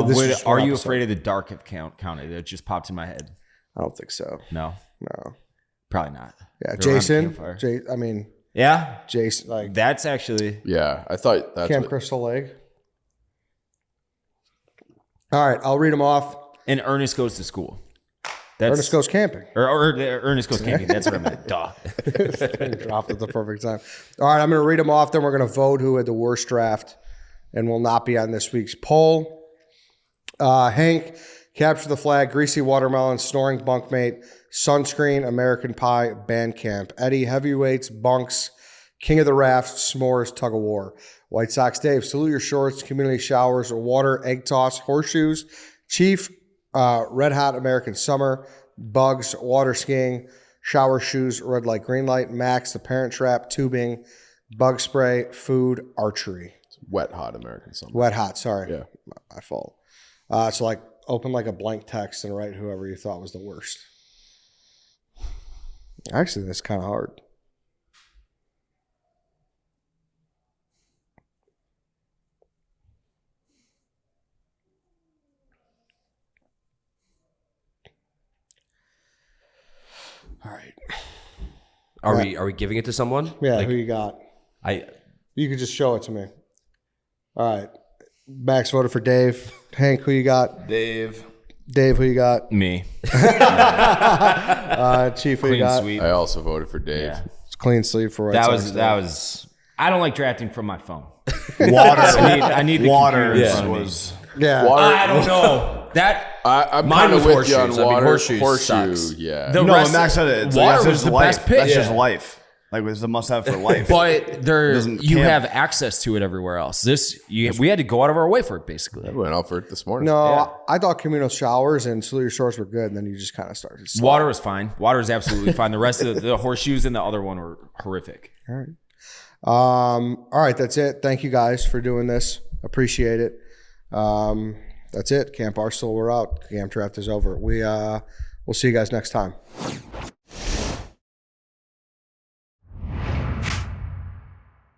This is just Are one you episode. afraid of the dark have counted? It just popped in my head. I don't think so. No, No. probably not. Yeah, Around the Jason. campfire. Yeah, Jason, like that's actually Yeah, I thought that's Camp what, Crystal Lake. All right, I'll read them off. and Ernest goes to school. That's Ernest goes camping. or Ernest goes camping. That's what I meant. Duh. Dropped at the perfect time. All right, I'm going to read them off. Then we're going to vote who had the worst draft and will not be on this week's poll. Hank, Capture the Flag, Greasy Watermelon, Snoring Bunkmate, Sunscreen, American Pie, Bandcamp. Eddie, Heavyweights, Bunks, King of the Raft, S'mores, Tug of War. White Sox Dave, Salute Your Shorts, Community Showers, Water, Egg Toss, Horseshoes. Chief, Red Hot American Summer, Bugs, Water Skiing, Shower Shoes, Red Light, Green Light. Max, The Parent Trap, Tubing, Bug Spray, Food, Archery. wet hot American summer. Wet Hot, sorry. Yeah. My fault. So like open like a blank text and write whoever you thought was the worst. Actually, that's kind of hard. All right. Are we giving it to someone? Yeah, Like, who you got? I You could just show it to me. All right. Max voted for Dave. Hank, who you got? Dave. Dave, who you got? Me. Chief, who you Clean got? sweep. I also voted for Dave. Yeah. It's clean sleep for White That Sox was Dave. that was. I don't like drafting from my phone. Water. I need the Water computer in front of me. was Yeah. Water- I don't know. That I'm mine kind was of with you on horseshoes. I mean, water. horseshoes Horseshoe, sucks. yeah. The No, rest Max of- said it. water That's was just the life. best pick. That's just Yeah. life. Like it's a must have for life. But there, Doesn't you camp- have access to it everywhere else. We had to go out of our way for it, basically. I went out for it this morning. No, I thought communal showers and salute your shorts were good, and then you just kind of started. sliding. Water was fine. Water was absolutely fine. The rest of the horseshoes and the other one were horrific. All right. All right, that's it. Thank you guys for doing this. Appreciate it. That's it. Camp Barstool, we're out. Camp draft is over. We'll see you guys next time.